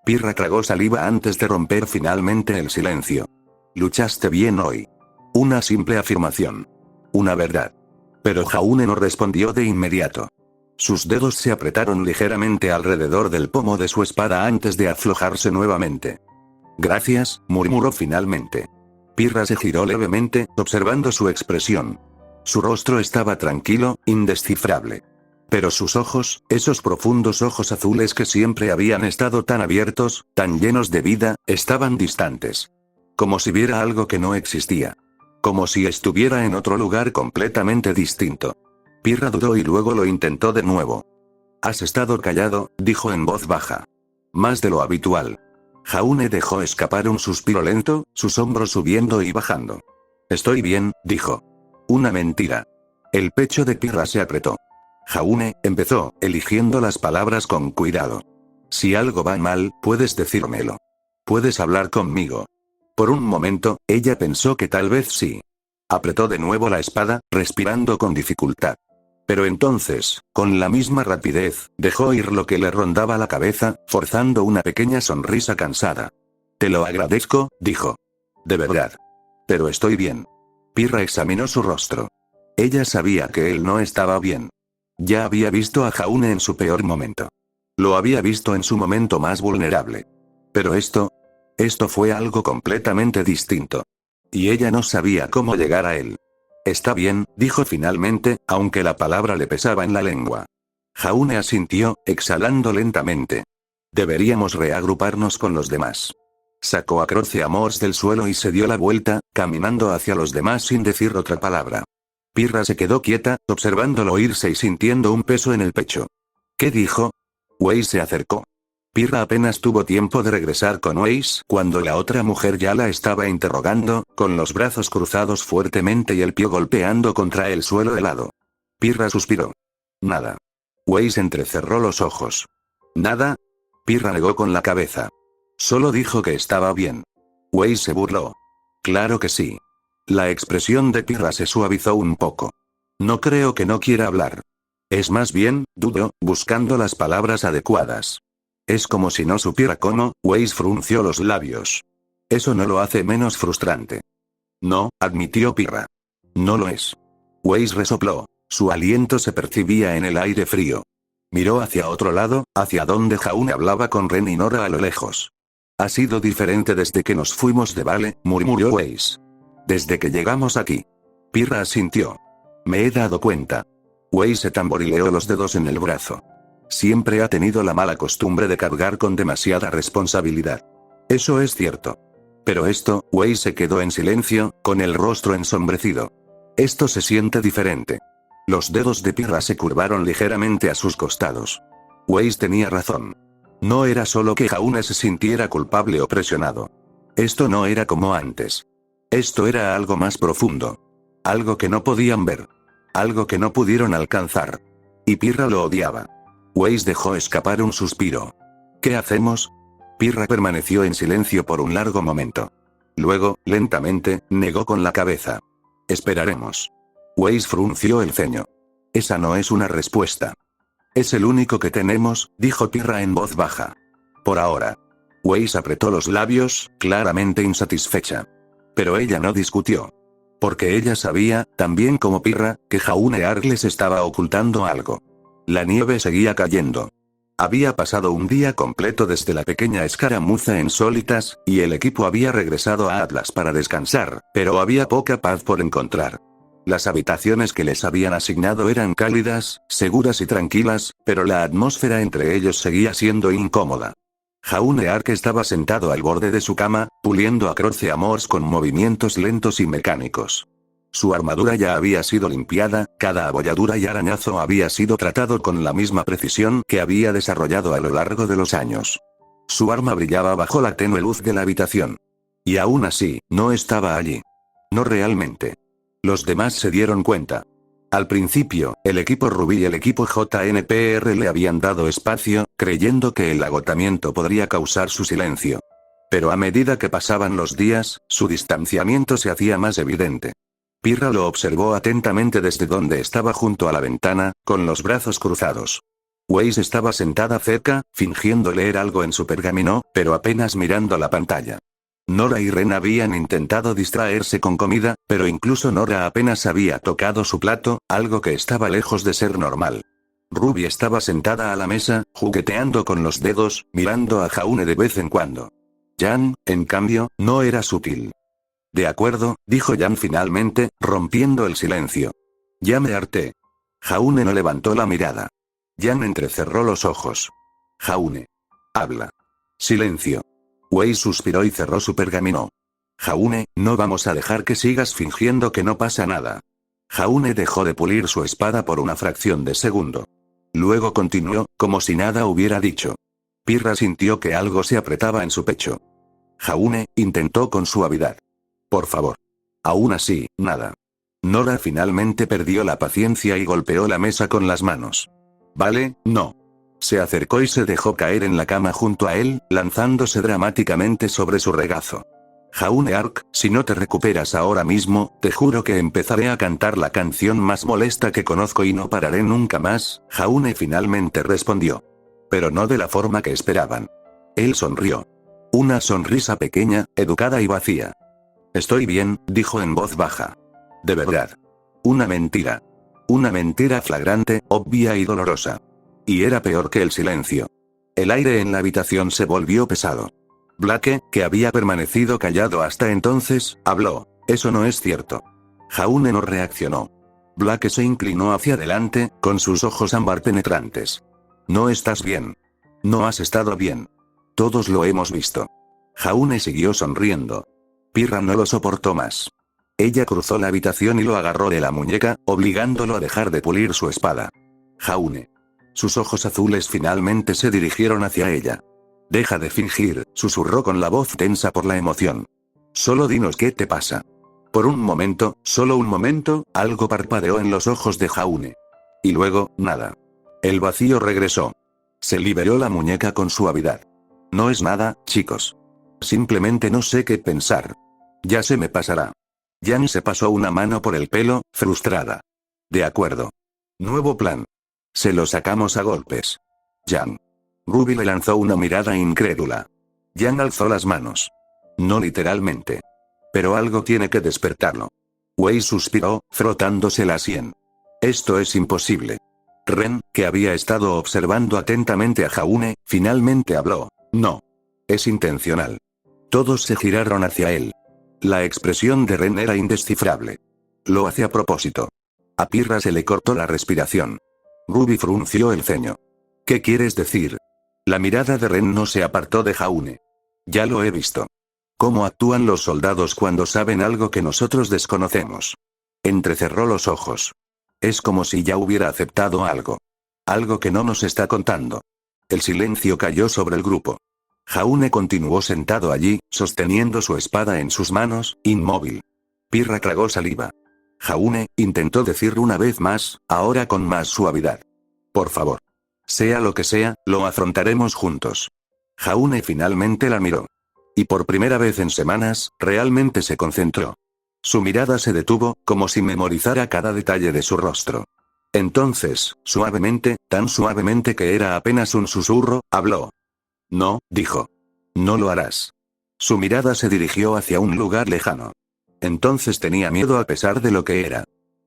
Pirra tragó saliva antes de romper finalmente el silencio. Luchaste bien hoy. Una simple afirmación. Una verdad. Pero Jaune no respondió de inmediato. Sus dedos se apretaron ligeramente alrededor del pomo de su espada antes de aflojarse nuevamente. Gracias, murmuró finalmente. Pirra se giró levemente, observando su expresión. Su rostro estaba tranquilo, indescifrable. Pero sus ojos, esos profundos ojos azules que siempre habían estado tan abiertos, tan llenos de vida, estaban distantes. Como si viera algo que no existía. Como si estuviera en otro lugar completamente distinto. Pirra dudó y luego lo intentó de nuevo. Has estado callado, dijo en voz baja. Más de lo habitual. Jaune dejó escapar un suspiro lento, sus hombros subiendo y bajando. Estoy bien, dijo. Una mentira. El pecho de Pirra se apretó. Jaune, empezó, eligiendo las palabras con cuidado. Si algo va mal, puedes decírmelo. Puedes hablar conmigo. Por un momento, ella pensó que tal vez sí. Apretó de nuevo la espada, respirando con dificultad. Pero entonces, con la misma rapidez, dejó ir lo que le rondaba la cabeza, forzando una pequeña sonrisa cansada. Te lo agradezco, dijo. De verdad. Pero estoy bien. Pirra examinó su rostro. Ella sabía que él no estaba bien. Ya había visto a Jaune en su peor momento. Lo había visto en su momento más vulnerable. Pero esto fue algo completamente distinto. Y ella no sabía cómo llegar a él. Está bien, dijo finalmente, aunque la palabra le pesaba en la lengua. Jaune asintió, exhalando lentamente. Deberíamos reagruparnos con los demás. Sacó a Croce Amors del suelo y se dio la vuelta, caminando hacia los demás sin decir otra palabra. Pirra se quedó quieta, observándolo irse y sintiendo un peso en el pecho. ¿Qué dijo? Weiss se acercó. Pirra apenas tuvo tiempo de regresar con Weiss cuando la otra mujer ya la estaba interrogando, con los brazos cruzados fuertemente y el pie golpeando contra el suelo helado. Pirra suspiró. Nada. Weiss entrecerró los ojos. ¿Nada? Pirra negó con la cabeza. Solo dijo que estaba bien. Weiss se burló. Claro que sí. La expresión de Pirra se suavizó un poco. No creo que no quiera hablar. Es más bien, dudó, buscando las palabras adecuadas. Es como si no supiera cómo. Weiss frunció los labios. Eso no lo hace menos frustrante. No, admitió Pirra. No lo es. Weiss resopló. Su aliento se percibía en el aire frío. Miró hacia otro lado, hacia donde Jaune hablaba con Ren y Nora a lo lejos. Ha sido diferente desde que nos fuimos de Vale, murmuró Weiss. Desde que llegamos aquí. Pirra asintió. Me he dado cuenta. Weiss se tamborileó los dedos en el brazo. Siempre ha tenido la mala costumbre de cargar con demasiada responsabilidad. Eso es cierto. Pero esto, Weiss se quedó en silencio, con el rostro ensombrecido. Esto se siente diferente. Los dedos de Pirra se curvaron ligeramente a sus costados. Weiss tenía razón. No era solo que Jaune se sintiera culpable o presionado. Esto no era como antes. Esto era algo más profundo. Algo que no podían ver. Algo que no pudieron alcanzar. Y Pirra lo odiaba. Weiss dejó escapar un suspiro. ¿Qué hacemos? Pirra permaneció en silencio por un largo momento. Luego, lentamente, negó con la cabeza. Esperaremos. Weiss frunció el ceño. Esa no es una respuesta. Es el único que tenemos, dijo Pirra en voz baja. Por ahora. Weiss apretó los labios, claramente insatisfecha. Pero ella no discutió. Porque ella sabía, también como Pirra, que Jaune Arles estaba ocultando algo. La nieve seguía cayendo. Había pasado un día completo desde la pequeña escaramuza en Solitas, y el equipo había regresado a Atlas para descansar, pero había poca paz por encontrar. Las habitaciones que les habían asignado eran cálidas, seguras y tranquilas, pero la atmósfera entre ellos seguía siendo incómoda. Jaune Ark estaba sentado al borde de su cama, puliendo a Croce Amors con movimientos lentos y mecánicos. Su armadura ya había sido limpiada, cada abolladura y arañazo había sido tratado con la misma precisión que había desarrollado a lo largo de los años. Su arma brillaba bajo la tenue luz de la habitación. Y aún así, no estaba allí. No realmente. Los demás se dieron cuenta. Al principio, el equipo Rubí y el equipo JNPR le habían dado espacio, creyendo que el agotamiento podría causar su silencio. Pero a medida que pasaban los días, su distanciamiento se hacía más evidente. Pirra lo observó atentamente desde donde estaba junto a la ventana, con los brazos cruzados. Weiss estaba sentada cerca, fingiendo leer algo en su pergamino, pero apenas mirando la pantalla. Nora y Ren habían intentado distraerse con comida, pero incluso Nora apenas había tocado su plato, algo que estaba lejos de ser normal. Ruby estaba sentada a la mesa, jugueteando con los dedos, mirando a Jaune de vez en cuando. Jan, en cambio, no era sutil. De acuerdo, dijo Jan finalmente, rompiendo el silencio. Ya me harté. Jaune no levantó la mirada. Jan entrecerró los ojos. Jaune. Habla. Silencio. Weiss suspiró y cerró su pergamino. Jaune, no vamos a dejar que sigas fingiendo que no pasa nada. Jaune dejó de pulir su espada por una fracción de segundo. Luego continuó, como si nada hubiera dicho. Pirra sintió que algo se apretaba en su pecho. Jaune intentó con suavidad. Por favor. Aún así, nada. Nora finalmente perdió la paciencia y golpeó la mesa con las manos. Vale, no. Se acercó y se dejó caer en la cama junto a él, lanzándose dramáticamente sobre su regazo. Jaune Ark, si no te recuperas ahora mismo, te juro que empezaré a cantar la canción más molesta que conozco y no pararé nunca más, Jaune finalmente respondió. Pero no de la forma que esperaban. Él sonrió. Una sonrisa pequeña, educada y vacía. Estoy bien, dijo en voz baja. De verdad. Una mentira. Una mentira flagrante, obvia y dolorosa. Y era peor que el silencio. El aire en la habitación se volvió pesado. Blake, que había permanecido callado hasta entonces, habló. Eso no es cierto. Jaune no reaccionó. Blake se inclinó hacia adelante, con sus ojos ámbar penetrantes. No estás bien. No has estado bien. Todos lo hemos visto. Jaune siguió sonriendo. Pirra no lo soportó más. Ella cruzó la habitación y lo agarró de la muñeca, obligándolo a dejar de pulir su espada. Jaune. Sus ojos azules finalmente se dirigieron hacia ella. Deja de fingir, susurró con la voz tensa por la emoción. Solo dinos qué te pasa. Por un momento, solo un momento, algo parpadeó en los ojos de Jaune. Y luego, nada. El vacío regresó. Se liberó la muñeca con suavidad. No es nada, chicos. Simplemente no sé qué pensar. Ya se me pasará. Jan se pasó una mano por el pelo, frustrada. De acuerdo. Nuevo plan. Se lo sacamos a golpes. Jan. Ruby le lanzó una mirada incrédula. Jan alzó las manos. No literalmente. Pero algo tiene que despertarlo. Wei suspiró, frotándose la sien. Esto es imposible. Ren, que había estado observando atentamente a Jaune, finalmente habló. No. Es intencional. Todos se giraron hacia él. La expresión de Ren era indescifrable. Lo hace a propósito. A Pirra se le cortó la respiración. Ruby frunció el ceño. ¿Qué quieres decir? La mirada de Ren no se apartó de Jaune. Ya lo he visto. ¿Cómo actúan los soldados cuando saben algo que nosotros desconocemos? Entrecerró los ojos. Es como si ya hubiera aceptado algo. Algo que no nos está contando. El silencio cayó sobre el grupo. Jaune continuó sentado allí, sosteniendo su espada en sus manos, inmóvil. Pirra tragó saliva. Jaune intentó decir una vez más, ahora con más suavidad. Por favor. Sea lo que sea, lo afrontaremos juntos. Jaune finalmente la miró. Y por primera vez en semanas, realmente se concentró. Su mirada se detuvo, como si memorizara cada detalle de su rostro. Entonces, suavemente, tan suavemente que era apenas un susurro, habló. No, dijo. No lo harás. Su mirada se dirigió hacia un lugar lejano. Entonces tenía miedo a pesar de lo que era.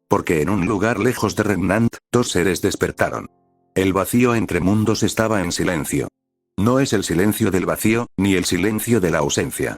Porque en un lugar lejos de Remnant, dos seres despertaron. El vacío entre mundos estaba en silencio. No es el silencio del vacío, ni el silencio de la ausencia.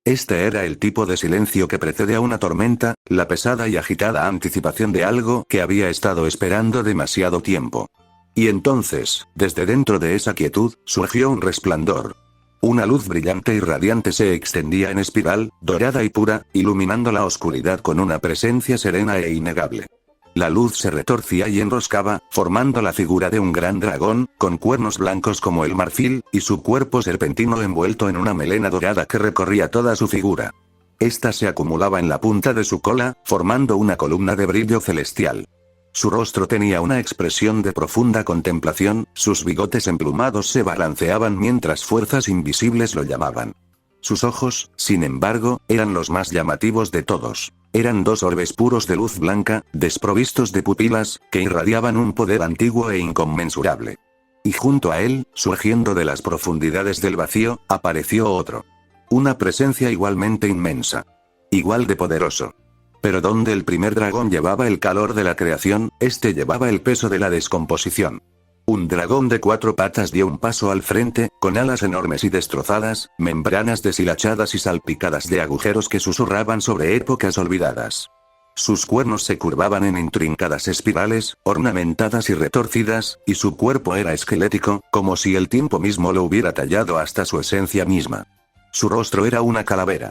Este era el tipo de silencio que precede a una tormenta, la pesada y agitada anticipación de algo que había estado esperando demasiado tiempo. Y entonces, desde dentro de esa quietud, surgió un resplandor. Una luz brillante y radiante se extendía en espiral, dorada y pura, iluminando la oscuridad con una presencia serena e innegable. La luz se retorcía y enroscaba, formando la figura de un gran dragón, con cuernos blancos como el marfil, y su cuerpo serpentino envuelto en una melena dorada que recorría toda su figura. Esta se acumulaba en la punta de su cola, formando una columna de brillo celestial. Su rostro tenía una expresión de profunda contemplación, sus bigotes emplumados se balanceaban mientras fuerzas invisibles lo llamaban. Sus ojos, sin embargo, eran los más llamativos de todos. Eran dos orbes puros de luz blanca, desprovistos de pupilas, que irradiaban un poder antiguo e inconmensurable. Y junto a él, surgiendo de las profundidades del vacío, apareció otro. Una presencia igualmente inmensa. Igual de poderoso. Pero donde el primer dragón llevaba el calor de la creación, este llevaba el peso de la descomposición. Un dragón de 4 patas dio un paso al frente, con alas enormes y destrozadas, membranas deshilachadas y salpicadas de agujeros que susurraban sobre épocas olvidadas. Sus cuernos se curvaban en intrincadas espirales, ornamentadas y retorcidas, y su cuerpo era esquelético, como si el tiempo mismo lo hubiera tallado hasta su esencia misma. Su rostro era una calavera.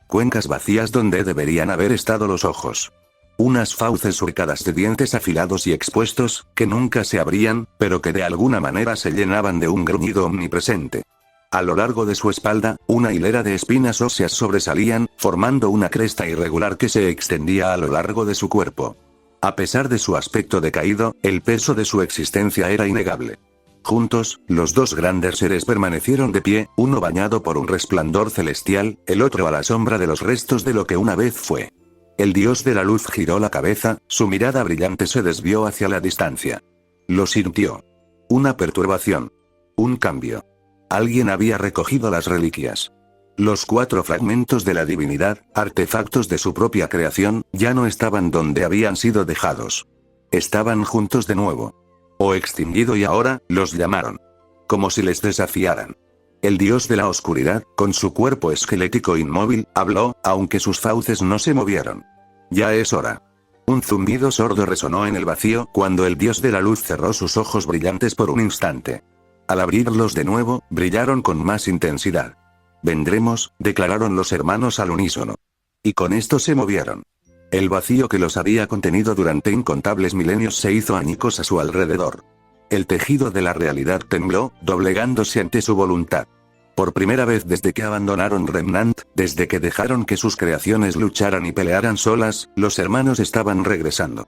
Cuencas vacías donde deberían haber estado los ojos. Unas fauces surcadas de dientes afilados y expuestos, que nunca se abrían, pero que de alguna manera se llenaban de un gruñido omnipresente. A lo largo de su espalda, una hilera de espinas óseas sobresalían, formando una cresta irregular que se extendía a lo largo de su cuerpo. A pesar de su aspecto decaído, el peso de su existencia era innegable. Juntos, los dos grandes seres permanecieron de pie, uno bañado por un resplandor celestial, el otro a la sombra de los restos de lo que una vez fue. El dios de la luz giró la cabeza, su mirada brillante se desvió hacia la distancia. Lo sintió. Una perturbación. Un cambio. Alguien había recogido las reliquias. Los 4 fragmentos de la divinidad, artefactos de su propia creación, ya no estaban donde habían sido dejados. Estaban juntos de nuevo. O extinguido y ahora, los llamaron. Como si les desafiaran. El dios de la oscuridad, con su cuerpo esquelético inmóvil, habló, aunque sus fauces no se movieron. Ya es hora. Un zumbido sordo resonó en el vacío cuando el dios de la luz cerró sus ojos brillantes por un instante. Al abrirlos de nuevo, brillaron con más intensidad. Vendremos, declararon los hermanos al unísono. Y con esto se movieron. El vacío que los había contenido durante incontables milenios se hizo añicos a su alrededor. El tejido de la realidad tembló, doblegándose ante su voluntad. Por primera vez desde que abandonaron Remnant, desde que dejaron que sus creaciones lucharan y pelearan solas, los hermanos estaban regresando.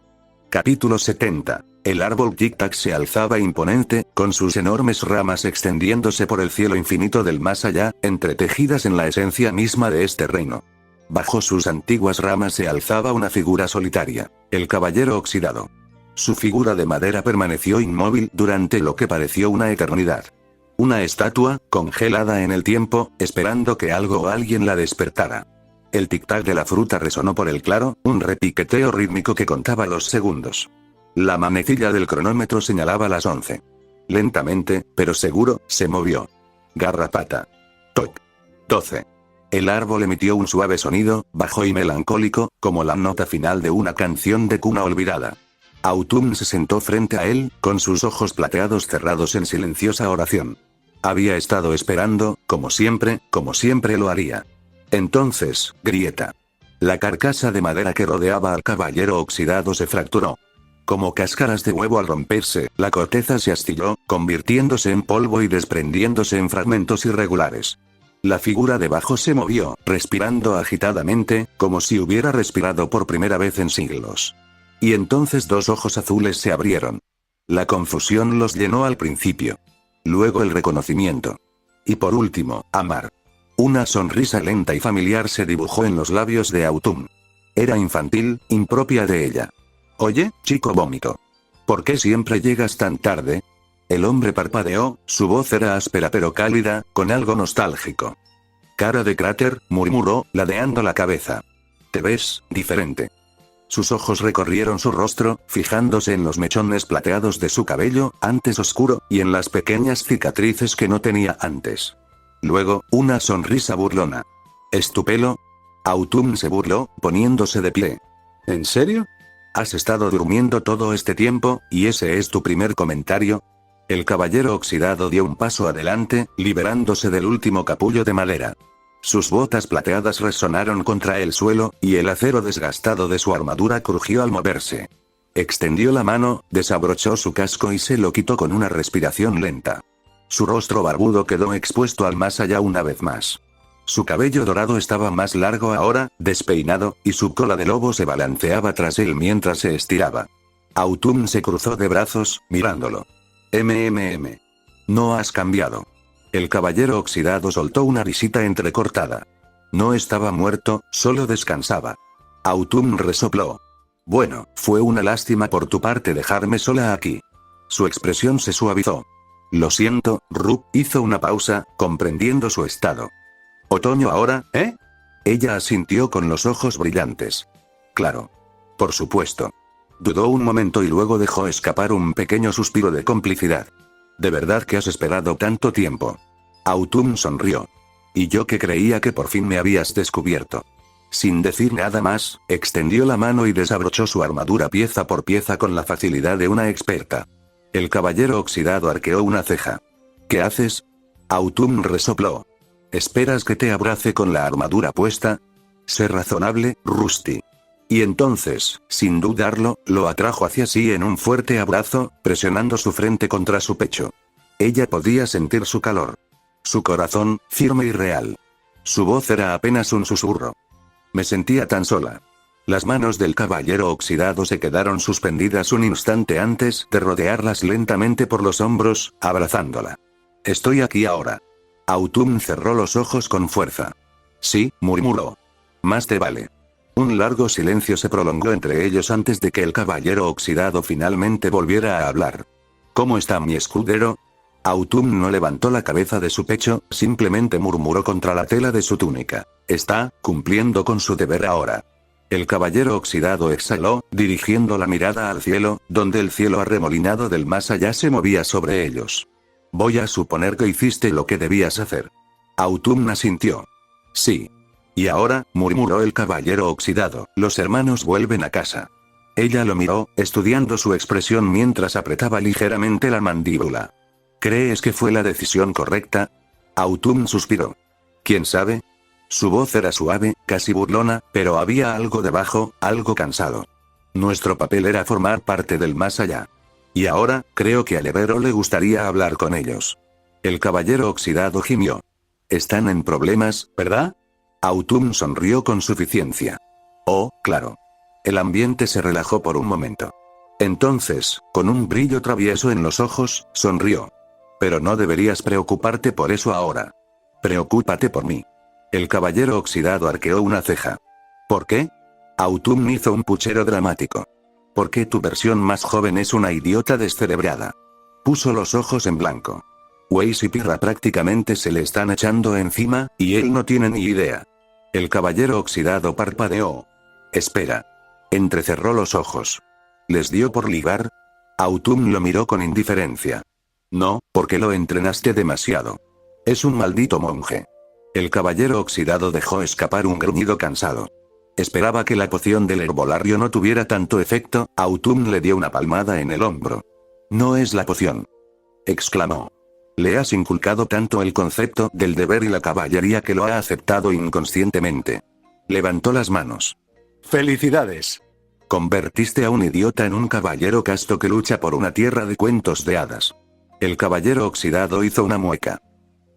Capítulo 70. El árbol Tic-Tac se alzaba imponente, con sus enormes ramas extendiéndose por el cielo infinito del más allá, entretejidas en la esencia misma de este reino. Bajo sus antiguas ramas se alzaba una figura solitaria, el caballero oxidado. Su figura de madera permaneció inmóvil durante lo que pareció una eternidad. Una estatua, congelada en el tiempo, esperando que algo o alguien la despertara. El tic-tac de la fruta resonó por el claro, un repiqueteo rítmico que contaba los segundos. La manecilla del cronómetro señalaba las 11. Lentamente, pero seguro, se movió. Garrapata. Toc. 12. El árbol emitió un suave sonido, bajo y melancólico, como la nota final de una canción de cuna olvidada. Autumn se sentó frente a él, con sus ojos plateados cerrados en silenciosa oración. Había estado esperando, como siempre lo haría. Entonces, grieta. La carcasa de madera que rodeaba al caballero oxidado se fracturó. Como cáscaras de huevo al romperse, la corteza se astilló, convirtiéndose en polvo y desprendiéndose en fragmentos irregulares. La figura debajo se movió, respirando agitadamente, como si hubiera respirado por primera vez en siglos. Y entonces 2 ojos azules se abrieron. La confusión los llenó al principio. Luego el reconocimiento. Y por último, amar. Una sonrisa lenta y familiar se dibujó en los labios de Autumn. Era infantil, impropia de ella. Oye, chico vómito. ¿Por qué siempre llegas tan tarde? El hombre parpadeó, su voz era áspera pero cálida, con algo nostálgico. Cara de cráter, murmuró, ladeando la cabeza. Te ves diferente. Sus ojos recorrieron su rostro, fijándose en los mechones plateados de su cabello, antes oscuro, y en las pequeñas cicatrices que no tenía antes. Luego, una sonrisa burlona. ¿Es tu pelo? Autumn se burló, poniéndose de pie. ¿En serio? ¿Has estado durmiendo todo este tiempo, y ese es tu primer comentario? El caballero oxidado dio un paso adelante, liberándose del último capullo de madera. Sus botas plateadas resonaron contra el suelo, y el acero desgastado de su armadura crujió al moverse. Extendió la mano, desabrochó su casco y se lo quitó con una respiración lenta. Su rostro barbudo quedó expuesto al más allá una vez más. Su cabello dorado estaba más largo ahora, despeinado, y su cola de lobo se balanceaba tras él mientras se estiraba. Autumn se cruzó de brazos, mirándolo. No has cambiado. El caballero oxidado soltó una risita entrecortada. No estaba muerto, solo descansaba. Autumn resopló. Bueno, fue una lástima por tu parte dejarme sola aquí. Su expresión se suavizó. Lo siento, Ru, hizo una pausa, comprendiendo su estado. ¿Otoño ahora, eh? Ella asintió con los ojos brillantes. Claro. Por supuesto. Dudó un momento y luego dejó escapar un pequeño suspiro de complicidad. ¿De verdad que has esperado tanto tiempo? Autumn sonrió. Y yo que creía que por fin me habías descubierto. Sin decir nada más, extendió la mano y desabrochó su armadura pieza por pieza con la facilidad de una experta. El caballero oxidado arqueó una ceja. ¿Qué haces? Autumn resopló. ¿Esperas que te abrace con la armadura puesta? Sé razonable, Rusty. Y entonces, sin dudarlo, lo atrajo hacia sí en un fuerte abrazo, presionando su frente contra su pecho. Ella podía sentir su calor. Su corazón, firme y real. Su voz era apenas un susurro. Me sentía tan sola. Las manos del caballero oxidado se quedaron suspendidas un instante antes de rodearlas lentamente por los hombros, abrazándola. Estoy aquí ahora. Autumn cerró los ojos con fuerza. Sí, murmuró. Más te vale. Un largo silencio se prolongó entre ellos antes de que el caballero oxidado finalmente volviera a hablar. ¿Cómo está mi escudero? Autumn no levantó la cabeza de su pecho, simplemente murmuró contra la tela de su túnica. Está cumpliendo con su deber ahora. El caballero oxidado exhaló, dirigiendo la mirada al cielo, donde el cielo arremolinado del más allá se movía sobre ellos. Voy a suponer que hiciste lo que debías hacer. Autumn asintió. Sí. Y ahora, murmuró el caballero oxidado, los hermanos vuelven a casa. Ella lo miró, estudiando su expresión mientras apretaba ligeramente la mandíbula. ¿Crees que fue la decisión correcta? Autumn suspiró. ¿Quién sabe? Su voz era suave, casi burlona, pero había algo debajo, algo cansado. Nuestro papel era formar parte del más allá. Y ahora, creo que al heredero le gustaría hablar con ellos. El caballero oxidado gimió. Están en problemas, ¿verdad? Autumn sonrió con suficiencia. Oh, claro. El ambiente se relajó por un momento. Entonces, con un brillo travieso en los ojos, sonrió. Pero no deberías preocuparte por eso ahora. Preocúpate por mí. El caballero oxidado arqueó una ceja. ¿Por qué? Autumn hizo un puchero dramático. Porque tu versión más joven es una idiota descerebrada. Puso los ojos en blanco. Weiss y Pirra prácticamente se le están echando encima, y él no tiene ni idea. El caballero oxidado parpadeó. Espera. Entrecerró los ojos. ¿Les dio por ligar? Autumn lo miró con indiferencia. No, porque lo entrenaste demasiado. Es un maldito monje. El caballero oxidado dejó escapar un gruñido cansado. Esperaba que la poción del herbolario no tuviera tanto efecto. Autumn le dio una palmada en el hombro. No es la poción. Exclamó. Le has inculcado tanto el concepto del deber y la caballería que lo ha aceptado inconscientemente. Levantó las manos. ¡Felicidades! Convertiste a un idiota en un caballero casto que lucha por una tierra de cuentos de hadas. El caballero oxidado hizo una mueca.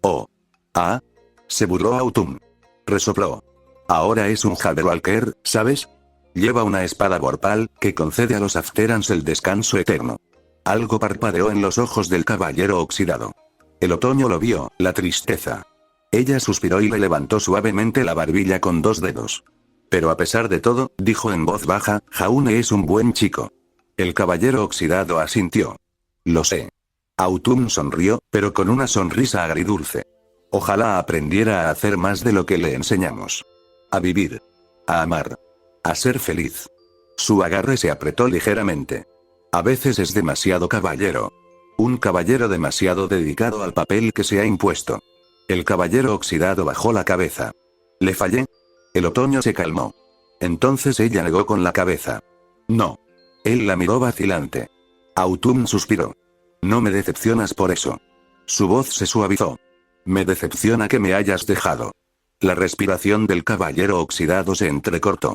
Oh. Ah. Se burló Autumn. Resopló. Ahora es un Jabberwalker, ¿sabes? Lleva una espada vorpal, que concede a los Afterans el descanso eterno. Algo parpadeó en los ojos del caballero oxidado. El otoño lo vio, la tristeza. Ella suspiró y le levantó suavemente la barbilla con 2 dedos. Pero a pesar de todo, dijo en voz baja, Jaune es un buen chico. El caballero oxidado asintió. Lo sé. Autumn sonrió, pero con una sonrisa agridulce. Ojalá aprendiera a hacer más de lo que le enseñamos. A vivir. A amar. A ser feliz. Su agarre se apretó ligeramente. A veces es demasiado caballero. Un caballero demasiado dedicado al papel que se ha impuesto. El caballero oxidado bajó la cabeza. ¿Le fallé? El otoño se calmó. Entonces ella negó con la cabeza. No. Él la miró vacilante. Autumn suspiró. No me decepcionas por eso. Su voz se suavizó. Me decepciona que me hayas dejado. La respiración del caballero oxidado se entrecortó.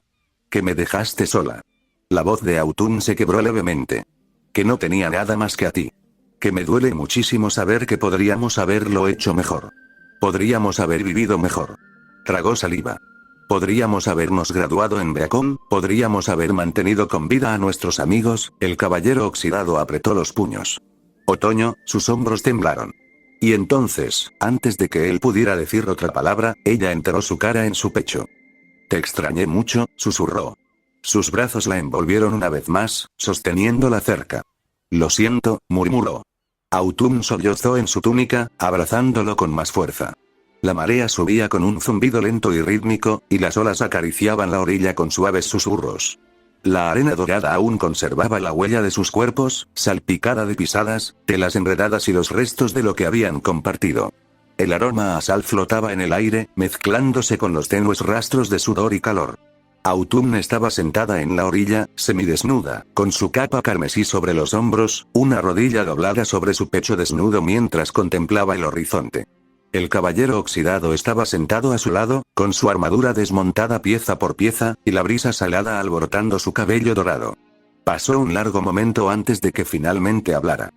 Que me dejaste sola. La voz de Autumn se quebró levemente. Que no tenía nada más que a ti. Que me duele muchísimo saber que podríamos haberlo hecho mejor. Podríamos haber vivido mejor. Tragó saliva. Podríamos habernos graduado en Beacon, podríamos haber mantenido con vida a nuestros amigos. El caballero oxidado apretó los puños. Otoño, sus hombros temblaron. Y entonces, antes de que él pudiera decir otra palabra, ella enterró su cara en su pecho. Te extrañé mucho, susurró. Sus brazos la envolvieron una vez más, sosteniéndola cerca. Lo siento, murmuró. Autumn sollozó en su túnica, abrazándolo con más fuerza. La marea subía con un zumbido lento y rítmico, y las olas acariciaban la orilla con suaves susurros. La arena dorada aún conservaba la huella de sus cuerpos, salpicada de pisadas, telas enredadas y los restos de lo que habían compartido. El aroma a sal flotaba en el aire, mezclándose con los tenues rastros de sudor y calor. Autumn estaba sentada en la orilla, semidesnuda, con su capa carmesí sobre los hombros, una rodilla doblada sobre su pecho desnudo mientras contemplaba el horizonte. El caballero oxidado estaba sentado a su lado, con su armadura desmontada pieza por pieza, y la brisa salada alborotando su cabello dorado. Pasó un largo momento antes de que finalmente hablara.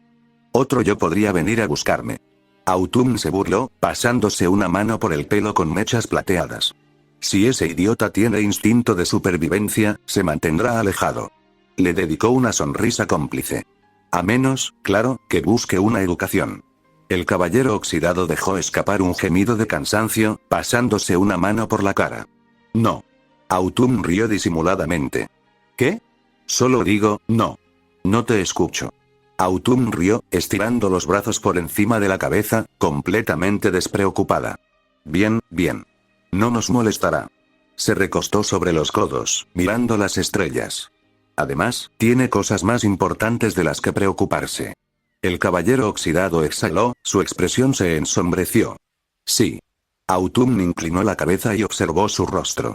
Otro yo podría venir a buscarme. Autumn se burló, pasándose una mano por el pelo con mechas plateadas. Si ese idiota tiene instinto de supervivencia, se mantendrá alejado. Le dedicó una sonrisa cómplice. A menos, claro, que busque una educación. El caballero oxidado dejó escapar un gemido de cansancio, pasándose una mano por la cara. No. Autumn rió disimuladamente. ¿Qué? Solo digo, no. No te escucho. Autumn rió, estirando los brazos por encima de la cabeza, completamente despreocupada. Bien, bien. No nos molestará. Se recostó sobre los codos, mirando las estrellas. Además, tiene cosas más importantes de las que preocuparse. El caballero oxidado exhaló, su expresión se ensombreció. Sí. Autumn inclinó la cabeza y observó su rostro.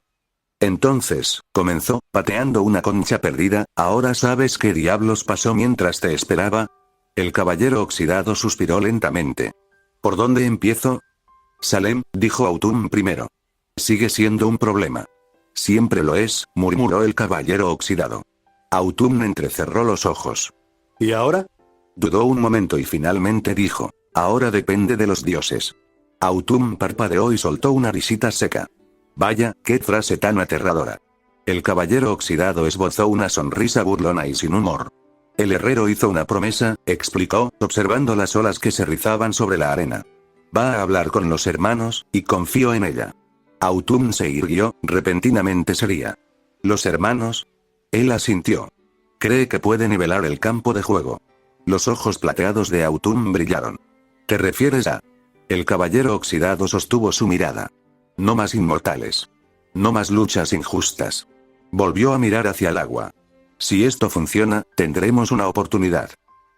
Entonces, comenzó, pateando una concha perdida, ¿ahora sabes qué diablos pasó mientras te esperaba? El caballero oxidado suspiró lentamente. ¿Por dónde empiezo? Salem, dijo Autumn primero. Sigue siendo un problema. Siempre lo es, murmuró el caballero oxidado. Autumn entrecerró los ojos. ¿Y ahora? Dudó un momento y finalmente dijo, ahora depende de los dioses. Autumn parpadeó y soltó una risita seca. Vaya, qué frase tan aterradora. El caballero oxidado esbozó una sonrisa burlona y sin humor. El herrero hizo una promesa, explicó, observando las olas que se rizaban sobre la arena. Va a hablar con los hermanos, y confío en ella. Autumn se irguió, repentinamente seria. ¿Los hermanos? Él asintió. Cree que puede nivelar el campo de juego. Los ojos plateados de Autumn brillaron. ¿Te refieres a? El caballero oxidado sostuvo su mirada. No más inmortales. No más luchas injustas. Volvió a mirar hacia el agua. Si esto funciona, tendremos una oportunidad.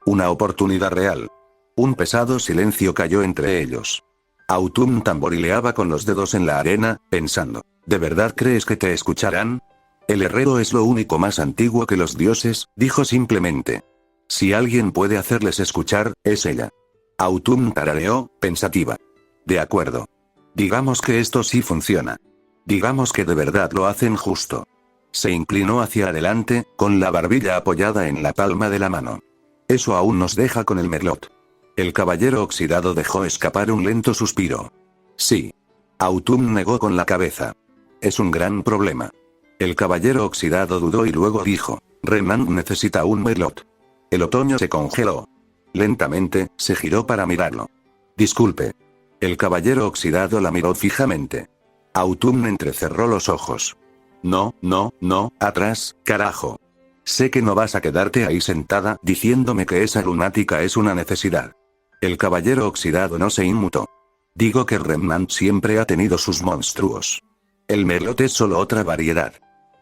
Una oportunidad real. Un pesado silencio cayó entre ellos. Autumn tamborileaba con los dedos en la arena, pensando, ¿de verdad crees que te escucharán? El herrero es lo único más antiguo que los dioses, dijo simplemente. Si alguien puede hacerles escuchar, es ella. Autumn tarareó, pensativa. De acuerdo. Digamos que esto sí funciona. Digamos que de verdad lo hacen justo. Se inclinó hacia adelante, con la barbilla apoyada en la palma de la mano. Eso aún nos deja con el merlot. El caballero oxidado dejó escapar un lento suspiro. Sí. Autumn negó con la cabeza. Es un gran problema. El caballero oxidado dudó y luego dijo, Remnant necesita un merlot. El otoño se congeló. Lentamente, se giró para mirarlo. Disculpe. El caballero oxidado la miró fijamente. Autumn entrecerró los ojos. No, no, no, atrás, carajo. Sé que no vas a quedarte ahí sentada diciéndome que esa lunática es una necesidad. El caballero oxidado no se inmutó. Digo que Remnant siempre ha tenido sus monstruos. El merlot es solo otra variedad.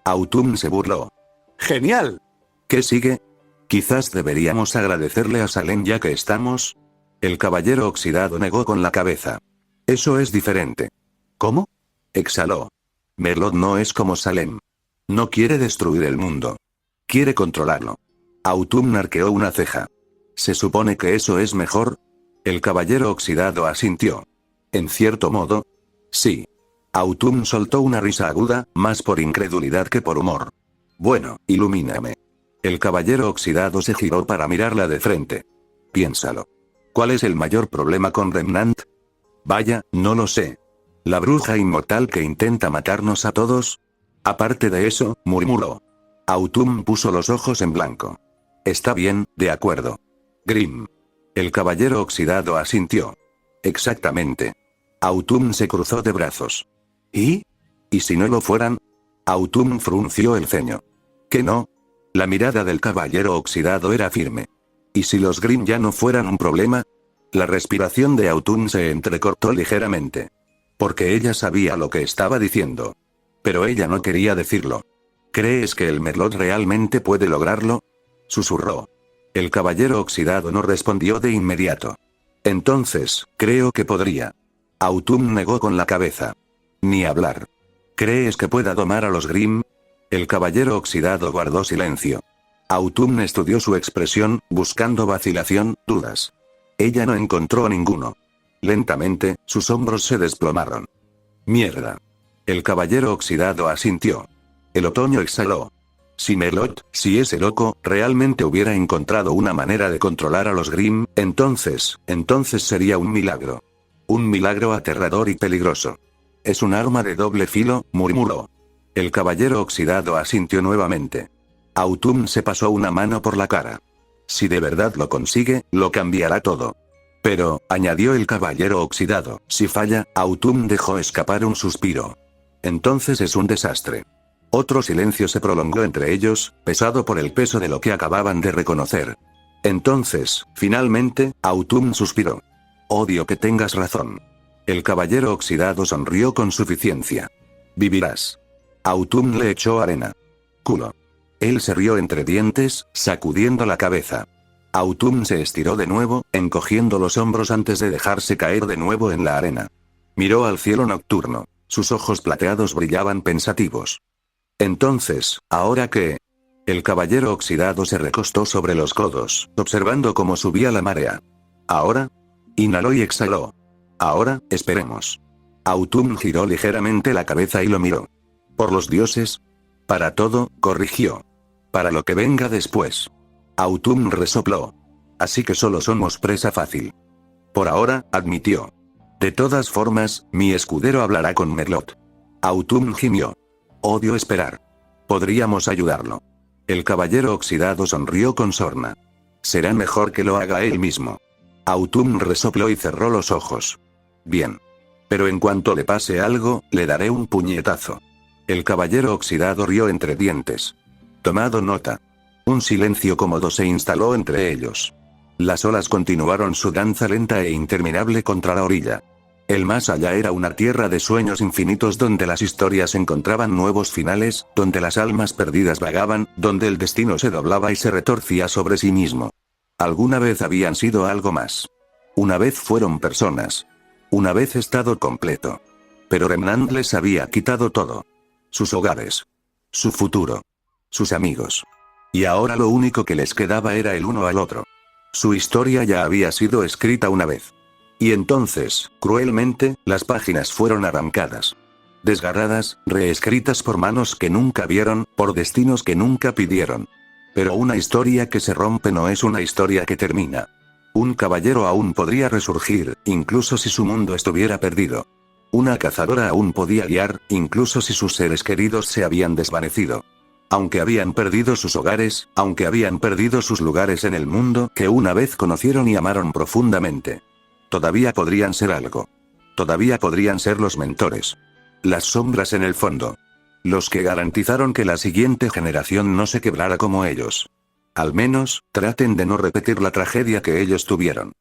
Autumn se burló. ¡Genial! ¿Qué sigue? Quizás deberíamos agradecerle a Salem ya que estamos. El caballero oxidado negó con la cabeza. Eso es diferente. ¿Cómo? Exhaló. Merlot no es como Salem. No quiere destruir el mundo. Quiere controlarlo. Autumn arqueó una ceja. ¿Se supone que eso es mejor? El caballero oxidado asintió. En cierto modo. Sí. Autumn soltó una risa aguda, más por incredulidad que por humor. Bueno, ilumíname. El caballero oxidado se giró para mirarla de frente. Piénsalo. ¿Cuál es el mayor problema con Remnant? Vaya, no lo sé. ¿La bruja inmortal que intenta matarnos a todos? Aparte de eso, murmuró. Autumn puso los ojos en blanco. Está bien, de acuerdo. Grimm. El caballero oxidado asintió. Exactamente. Autumn se cruzó de brazos. ¿Y? ¿Y si no lo fueran? Autumn frunció el ceño. ¿Qué no? La mirada del caballero oxidado era firme. ¿Y si los Grimm ya no fueran un problema? La respiración de Autumn se entrecortó ligeramente. Porque ella sabía lo que estaba diciendo. Pero ella no quería decirlo. ¿Crees que el merlot realmente puede lograrlo? Susurró. El caballero oxidado no respondió de inmediato. Entonces, creo que podría. Autumn negó con la cabeza. Ni hablar. ¿Crees que pueda domar a los Grimm? El caballero oxidado guardó silencio. Autumn estudió su expresión, buscando vacilación, dudas. Ella no encontró ninguno. Lentamente, sus hombros se desplomaron. Mierda. El caballero oxidado asintió. El otoño exhaló. Si Melot, si ese loco, realmente hubiera encontrado una manera de controlar a los Grimm, entonces sería un milagro. Un milagro aterrador y peligroso. Es un arma de doble filo, murmuró. El caballero oxidado asintió nuevamente. Autumn se pasó una mano por la cara. Si de verdad lo consigue, lo cambiará todo. Pero, añadió el caballero oxidado, si falla, Autumn dejó escapar un suspiro. Entonces es un desastre. Otro silencio se prolongó entre ellos, pesado por el peso de lo que acababan de reconocer. Entonces, finalmente, Autumn suspiró. Odio que tengas razón. El caballero oxidado sonrió con suficiencia. Vivirás. Autumn le echó arena. Culo. Él se rió entre dientes, sacudiendo la cabeza. Autumn se estiró de nuevo, encogiendo los hombros antes de dejarse caer de nuevo en la arena. Miró al cielo nocturno. Sus ojos plateados brillaban pensativos. Entonces, ¿ahora qué? El caballero oxidado se recostó sobre los codos, observando cómo subía la marea. ¿Ahora? Inhaló y exhaló. Ahora, esperemos. Autumn giró ligeramente la cabeza y lo miró. Por los dioses. Para todo, corrigió. Para lo que venga después. Autumn resopló. Así que solo somos presa fácil. Por ahora, admitió. De todas formas, mi escudero hablará con Melot. Autumn gimió. Odio esperar. Podríamos ayudarlo. El caballero oxidado sonrió con sorna. Será mejor que lo haga él mismo. Autumn resopló y cerró los ojos. Bien. Pero en cuanto le pase algo, le daré un puñetazo. El caballero oxidado rió entre dientes. Tomado nota. Un silencio cómodo se instaló entre ellos. Las olas continuaron su danza lenta e interminable contra la orilla. El más allá era una tierra de sueños infinitos donde las historias encontraban nuevos finales, donde las almas perdidas vagaban, donde el destino se doblaba y se retorcía sobre sí mismo. Alguna vez habían sido algo más. Una vez fueron personas. Una vez estado completo. Pero Remnant les había quitado todo. Sus hogares. Su futuro. Sus amigos. Y ahora lo único que les quedaba era el uno al otro. Su historia ya había sido escrita una vez. Y entonces, cruelmente, las páginas fueron arrancadas. Desgarradas, reescritas por manos que nunca vieron, por destinos que nunca pidieron. Pero una historia que se rompe no es una historia que termina. Un caballero aún podría resurgir, incluso si su mundo estuviera perdido. Una cazadora aún podía guiar, incluso si sus seres queridos se habían desvanecido. Aunque habían perdido sus hogares, aunque habían perdido sus lugares en el mundo que una vez conocieron y amaron profundamente. Todavía podrían ser algo. Todavía podrían ser los mentores. Las sombras en el fondo. Los que garantizaron que la siguiente generación no se quebrara como ellos. Al menos, traten de no repetir la tragedia que ellos tuvieron.